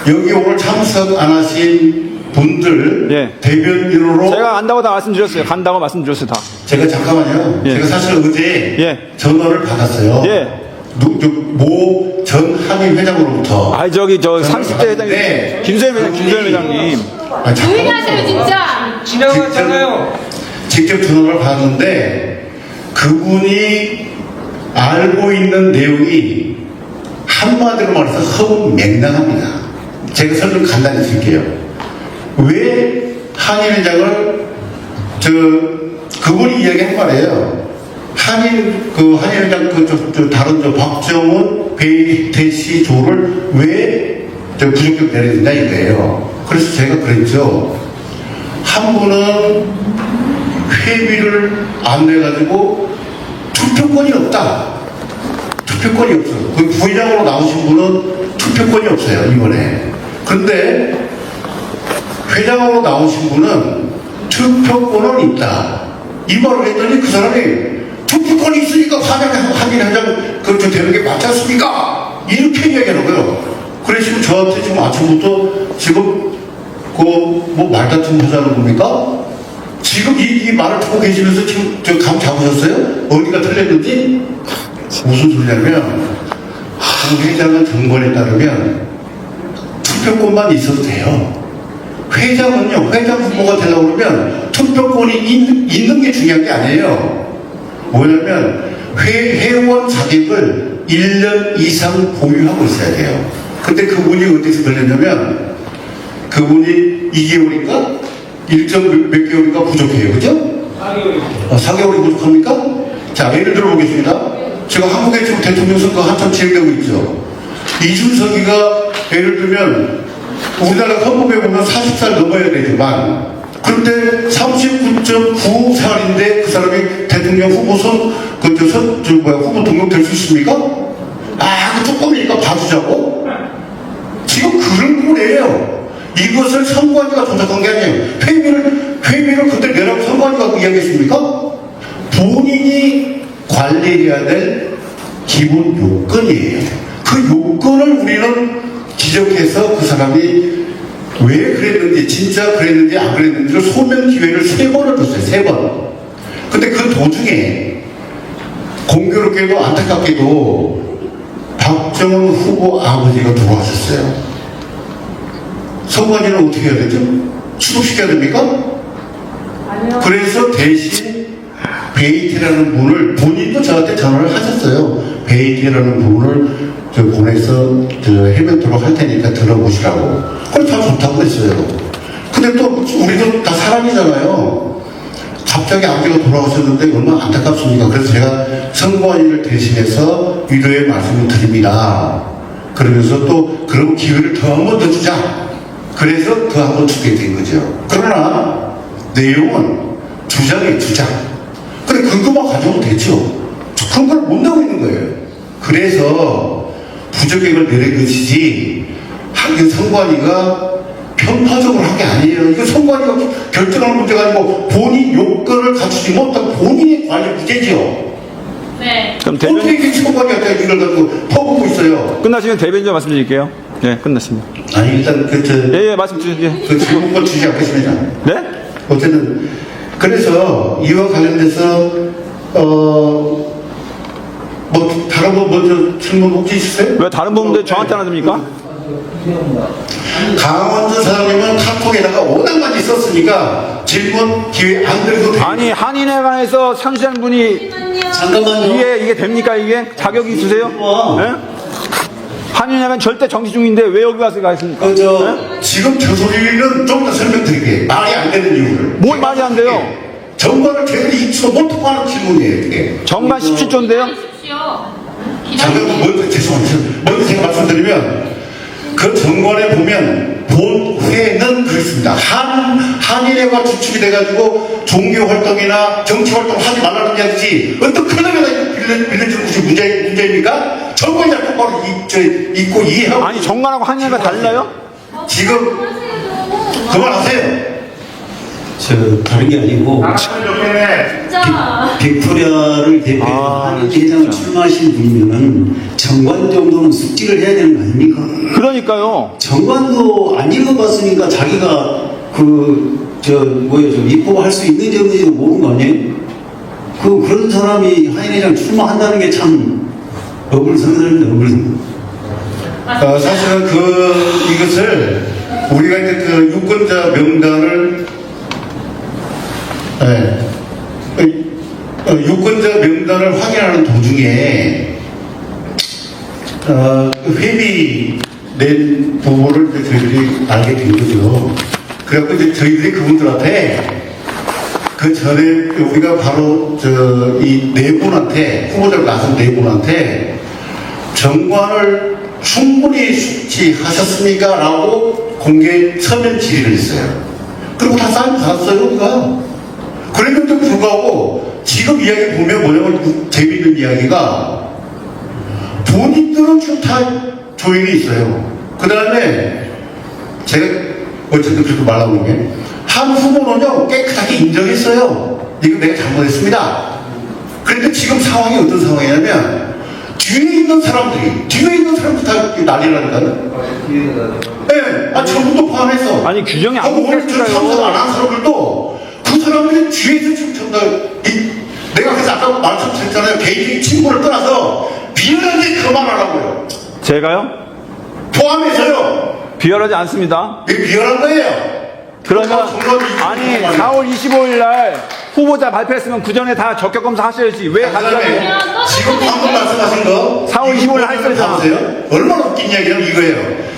여기 오늘 참석 안 하신 분들 대변인으로 제가 간다고 다 말씀드렸어요. 간다고 말씀드렸어요, 다. 제가 잠깐만요. 제가 사실 어제 전화를 받았어요. 모 전 한의 회장으로부터. 저 30대 회장님, 김소연 회장님. 조용히 하세요, 진짜. 지나갔잖아요. 직접 전화를 받았는데 그분이 알고 있는 내용이 한마디로 말해서 허무맹랑합니다. 제가 설명 간단히 드릴게요. 왜 한의회장을 그분이 이야기한 말이에요. 한의회장 다른 박정훈, 배태시 조를 왜 부적격 내려야 된다 이거예요. 그래서 제가 그랬죠. 한 분은 회비를 안 내가지고 투표권이 없다. 투표권이 없어. 그 부회장으로 나오신 분은 투표권이 없어요, 이번에. 근데 회장으로 나오신 분은 투표권은 있다. 이 말을 했더니 그 사람이 투표권이 있으니까 한의회장 되는 게 맞지 않습니까? 이렇게 이야기하는 거예요. 그래서 지금 저한테 지금 아침부터 지금 뭐 말다툼 하자는 겁니까? 지금 이 말을 듣고 계시면서 지금 감 잡으셨어요? 어디가 틀렸는지? 무슨 소리냐면 회장은 정권에 따르면 투표권만 있어도 돼요. 회장은요, 회장 후보가 되려고 그러면 투표권이 있는 게 중요한 게 아니에요. 뭐냐면 회원 자격을 1년 이상 보유하고 있어야 돼요. 근데 그분이 어디서 걸렸냐면 그분이 2개월인가? 일정 몇 개월인가 부족해요. 그죠? 4개월. 4개월이 부족합니까? 자, 예를 들어 보겠습니다. 지금 한국에 지금 대통령 선거 한참 진행되고 있죠. 이준석이가 예를 들면 우리나라 헌법에 보면 40살 넘어야 되지만 그런데 39.94인데 그 사람이 대통령 후보선 후보 등록될 수 있습니까? 그 조금이니까 봐주자고? 지금 그런 거예요. 이것을 선관위가 조작한 게 아니에요. 회비를 그때 내라고 선관위가 이야기했습니까? 본인이 관리해야 될 기본 요건이에요. 그 요건을 우리는 지적해서 그 사람이 왜 그랬는지, 진짜 그랬는지 안 그랬는지를 소명 기회를 3번을 줬어요. 3번. 근데 그 도중에 공교롭게도 안타깝게도 박정훈 후보 아버지가 돌아가셨어요. 선관위는 어떻게 해야 되죠? 수습시켜야 됩니까? 아니요. 그래서 대신 베이티라는 분을 본인도 저한테 전화를 하셨어요. 베이티라는 분을 보내서 해명토록 할 테니까 들어보시라고. 그래서 다 좋다고 했어요. 근데 또 우리도 다 사람이잖아요. 갑자기 아버지가 돌아가셨는데 얼마나 안타깝습니까? 그래서 제가 선관위를 대신해서 위로의 말씀을 드립니다. 그러면서 또 그런 기회를 더 한 번 더 주자. 그래서 더 한 번 주게 된 거죠. 그러나 내용은 주장이에요, 주장. 근데 근거만 가져오면 되죠. 근거를 못 내고 있는 거예요. 그래서 부적격을 내린 것이지 선관위가 편파적으로 한 게 아니에요. 이거 선관위가 결정하는 문제가 아니고 본인 요건을 갖추지 못한 본인의 관리 문제죠. 네. 그럼 어떻게 대변인 이렇게 처벌이 없다 이걸 가지고 퍼붓고 있어요. 끝나시면 대변인 좀 말씀드릴게요. 예, 끝났습니다. 아니 일단 예, 말씀 주세요. 예. 그 질문권 주지 않겠습니다. 네? 어쨌든 그래서 이와 관련돼서 뭐 다른 거 먼저 질문 혹시 있으세요? 왜 다른 부분들 저한테 안 하십니까? 강원도 사장님은 카톡에다가 워낙 많이 썼으니까 질문 기회 안 드려도 돼요. 아니 한인에 관해서 상주한 분이 잠깐만요. 이게 됩니까 이게 자격이 있으세요? 예? 한인에 관해 절대 정치 중인데 왜 여기 와서 가십니까? 지금 저 소리는 좀 더 설명드릴게요. 말이 안 되는 이유를. 뭘 말이 안 돼요? 정관을 제대로 익히고 못 통하는 질문이에요. 이게. 정관 17조인데요? 잠깐 먼저 죄송합니다. 먼저 제가 말씀드리면 그 정관에 보면 본회는 그렇습니다. 한인회가 주축이 돼가지고 종교 활동이나 정치 활동 하지 말라는 이야기지 어떤 클럽에다 빌려주는 것이 문제입니까? 정관이 똑바로 읽고 이해하고. 아니 정관하고 한인회가 달라요? 지금 그만하세요. 다른 게 아니고 빅토리아를 대표해서 한인회장을 출마하신 분이면 정관 정도는 숙지를 해야 되는 거 아닙니까? 그러니까요. 정관도 안 읽어봤으니까 자기가 입법할 수 있는지 없는지 모르는 거 아니에요? 그런 사람이 한인회장 출마한다는 게 참 어불성설입니다. 어불성설. 사실은 이것을 우리가 이제 그 유권자 명단을 유권자 명단을 확인하는 도중에 회비낸 부분을 이제 저희들이 알게 된 거죠. 그래갖고 이제 저희들이 그분들한테 그 전에 우리가 바로 이 네 분한테 후보자를 나선 네 분한테 정관을 충분히 숙지하셨습니까? 라고 공개 서면 질의를 했어요. 그리고 다 사인 받았어요, 우리가. 그랬는데도 불구하고 지금 이야기 보면 뭐냐면 재미있는 이야기가 본인들은 지금 다 조용히 있어요. 그 다음에 제가 어쨌든 그렇게 말하는 게 한 후보는요 깨끗하게 인정했어요. 이거 내가 잘못했습니다. 그런데 지금 상황이 어떤 상황이냐면 뒤에 있는 사람들이 다 난리라니까요. 네, 전부도 포함해서. 아니 규정이 안 오늘 참석 안 한 사람들도 그 사람들이 뒤에서 지금 전부 다 내가 그래서 아까 말씀드렸잖아요. 개인적인 친구를 떠나서 비열하게 그만하라고요. 제가요? 포함해서요. 비열하지 않습니다. 이게 비열한 거예요. 그러면 아니 4월 25일 날 후보자 발표했으면 그 전에 다 적격 검사 하셔야지 왜 갑자기 지금 방금 말씀하신 거 4월 25일 날 했어요. 얼마나 웃긴 이야기냐면 이거예요.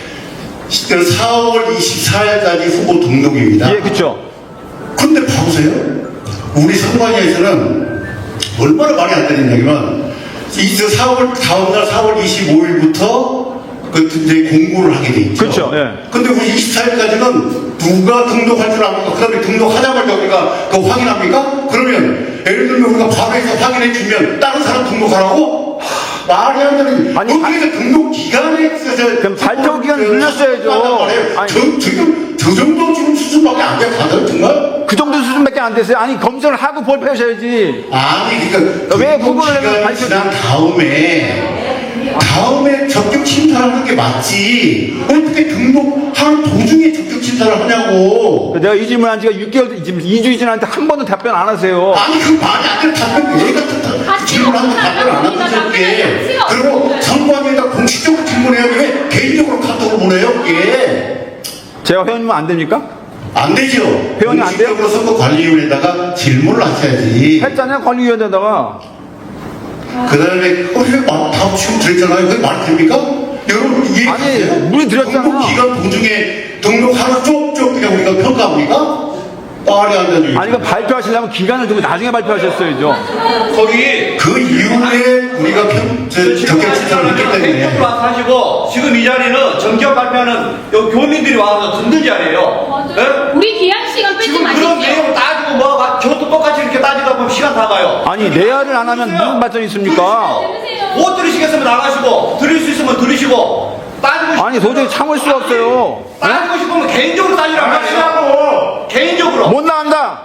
4월 24일까지 후보 등록입니다. 예, 그렇죠. 근데 봐보세요. 우리 선관위에서는 얼마나 말이 안 되는 얘기면 4월 다음날 4월 25일부터 이제 공고를 하게 돼 있죠. 그렇죠. 예. 근데 우리 24일까지는 누가 등록할 줄 압니까? 그 다음에 등록하자마자 우리가 그거 확인합니까? 그러면 예를 들면 우리가 바로 해서 확인해 주면 다른 사람 등록하라고? 말이 안 되는. 아니, 여기에서 등록 기간에 있어서 그럼 발표 기간 늘렸어야죠. 아니, 지금 저 정도 지금 수준밖에 안 돼. 다들 정말? 그 정도 수준밖에 안 됐어요. 아니 검증을 하고 발표하셔야지. 아니 그러니까 왜 그거를 내가 발표 지난 다음에 적격 심사를 하는 게 맞지. 어떻게 등록하는 도중에 적격 심사를 하냐고. 내가 이 질문한 지가 6개월, 지금 2주 지났는데 한 번도 답변 안 하세요. 아니 그 말이 안 되는 답변 왜 같은 질문하면 답변 안 하는 게. 그리고 선관위에다 공식적으로 질문해요. 왜 개인적으로 카톡을 보내요? 이게. 제가 회원님은 안 됩니까? 안 되죠. 회원이 안 돼요? 공식적으로 선거관리위원회에다가 질문을 하셔야지. 했잖아요, 관리위원회에다가. 그 다음에 다 지금 드렸잖아요. 그게 말이 됩니까? 여러분 이해하세요? 아니 우리 드렸잖아요. 등록 기간 도중에 등록하는 쪽쪽 그냥 우리가 평가합니까? 말이 안 되는. 아니 이거 발표하시려면 기간을 두고 나중에 발표하셨어야죠. 거기 그 이후에 우리가 적격 심사를 했기 때문에. 대표로 하시고 지금 이 자리는 정격 발표하는 교민들이 와서 듣는 자리예요. 네? 우리 기한 시간 뺏지 지금 마십시오. 그런 내용 따지고 저도 똑같이 이렇게 따지다 보면 시간 다 가요. 아니 내야를 안 하면 무슨 발전이 있습니까? 못 들으시겠으면 나가시고 들을 수 있으면 들으시고 따지고 아니 도저히 참을 수가 없어요. 따지고 싶으면 개인적으로 따지란 말이에요. 개인적으로 못 나간다.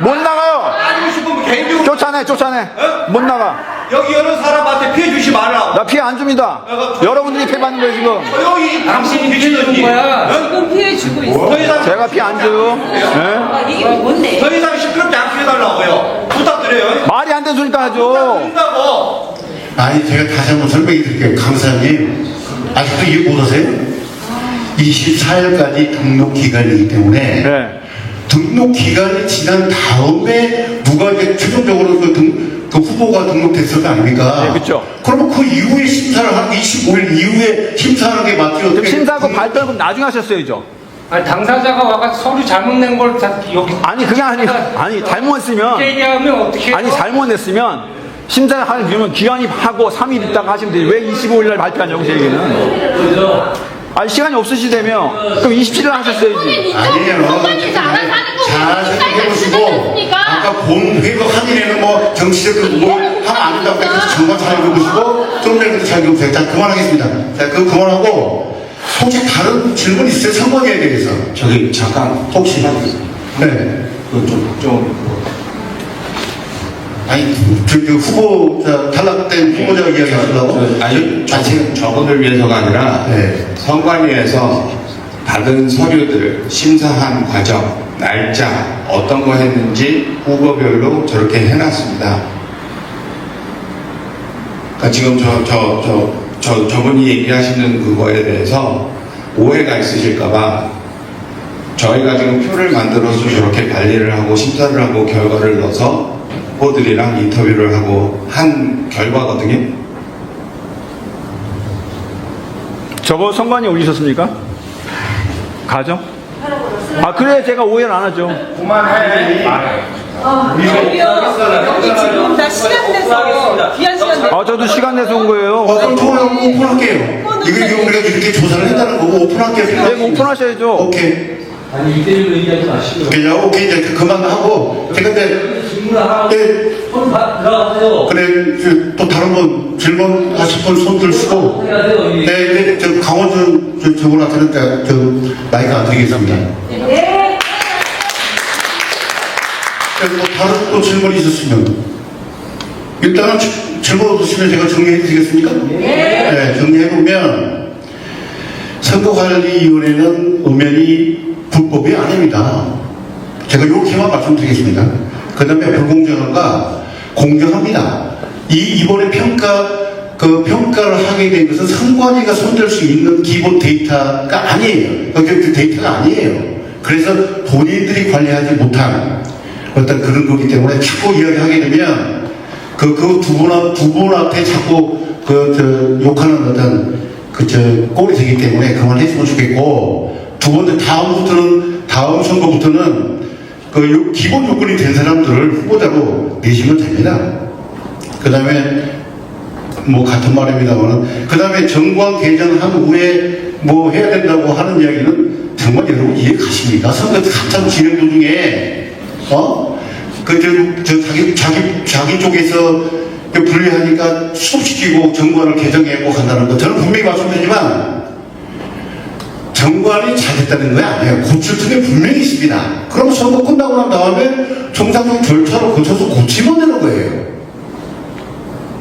못 나가요. 따지고 싶으면 개인적으로 쫓아내. 못 나가. 여기 여러 사람한테 피해 주지 말라. 나 피해 안 줍니다. 여러분들이 피해 받는 거예요, 지금. 조용히 당신이 피해 주는 거야. 지금 피해 주고 있어. 제가 피해 안 줘요. 네? 이게 뭔데? 더 이상 시끄럽지 않게 해달라고요. 부탁드려요. 말이 안 되는 소리니까 하죠. 부탁드린다고. 아니 제가 다시 한번 설명해 드릴게요. 강사님 아직도 이해 못하세요? 24일까지 등록 기간이기 때문에 네. 등록 기간이 지난 다음에 누가 이제 최종적으로 그 후보가 등록됐을 거 아닙니까? 네, 그렇죠. 그러면 그 이후에 심사를 하는 25일 이후에 심사하는 게 맞죠? 그럼 심사하고 발표는 그럼 나중에 하셨어야죠. 아니, 당사자가 와서 서류 잘못 낸 걸 여기 아니 그게 아니 잘못했으면 얘기하면 어떻게 아니 잘못했으면 심사하는 그러면 기한이 하고 3일 있다가 하시면 되지 왜 25일 날 발표하냐고 제 얘기는. 아니 시간이 없으시다며 그럼 27일 하셨어야지. 아니에요. 잘 생각해보시고 아까 본 회거 한일에는 뭐 정치적으로 뭘 하면 안 된다고 해서 정말 잘 읽어보시고 좀 전에도 잘 읽어보세요. 자 그만하겠습니다. 자 그거 그만하고 혹시 다른 질문 있어요? 선거에 대해서. 저기 잠깐 혹시 네. 좀 아니 그 후보 탈락된 후보자 이야기 하시려고? 아니 저분을 위해서가 아니라 네. 선관위에서 받은 서류들 심사한 과정 날짜 어떤 거 했는지 후보별로 저렇게 해놨습니다. 그러니까 지금 저분이 얘기하시는 그거에 대해서 오해가 있으실까봐 저희가 지금 표를 만들어서 저렇게 관리를 하고 심사를 하고 결과를 넣어서 후보들이랑 인터뷰를 하고 한 결과거든요. 저거 선관위 올리셨습니까? 가죠? 아 그래 제가 오해를 안 하죠. 그만해. 여기 지금 다 시간 내서 귀한 시간 내서. 아 저도 시간 내서 온 거예요. 그럼 통화 오픈할게요. 이거 우리가 이렇게 조사를 했다는 거고 오픈할게요. 네 오픈하셔야죠. 오케이. 아니 이대로 얘기하지 마시고. 오케이 이제 그만하고 제가 근데 질문을 하라고 네. 손 들어가세요. 그래 또 다른 분 질문하실 분 손 들시고 네 저 강원준 저분한테는 저 마이크 안 드리겠습니다. 네. 뭐 다른 또 질문이 있었으면 일단은 질문 없으시면 제가 정리해 드리겠습니까? 네 정리해보면 선거관리위원회는 엄연히 불법이 아닙니다. 제가 이렇게만 말씀드리겠습니다. 그 다음에 불공정함과 공정합니다. 이번에 평가를 하게 된 것은 선관위가 손댈 수 있는 기본 데이터가 아니에요. 그 데이터가 아니에요. 그래서 본인들이 관리하지 못한 어떤 그런 거기 때문에 자꾸 이야기하게 되면 그 두 분한테 자꾸 욕하는 어떤 꼴이 되기 때문에 그만했으면 좋겠고 두 번째 다음 선거부터는 기본 요건이 된 사람들을 후보자로 내시면 됩니다. 그 다음에 뭐 같은 말입니다만 그 다음에 정관 개정한 후에 뭐 해야 된다고 하는 이야기는 정말 여러분 이해 가십니까? 선거 한참 진행 도중에 자기 쪽에서 분리하니까 수습시키고 정관을 개정하고 간다는 거 저는 분명히 말씀드리지만 정관이 잘됐다는 거 아니에요. 고칠 틈이 분명히 있습니다. 그럼 선거 끝나고 난 다음에 정상적 절차로 거쳐서 고치면 되는 거예요.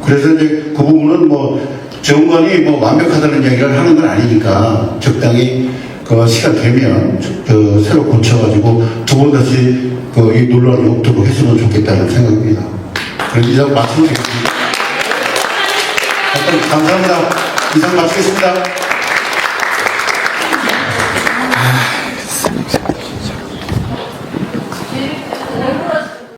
그래서 이제 그 부분은 뭐 정관이 뭐 완벽하다는 이야기를 하는 건 아니니까 적당히 그 시간 되면 새로 고쳐가지고 두 번 다시 이 논란이 없도록 했으면 좋겠다는 생각입니다. 그래서 이상 마치겠습니다. 감사합니다. 이상 마치겠습니다.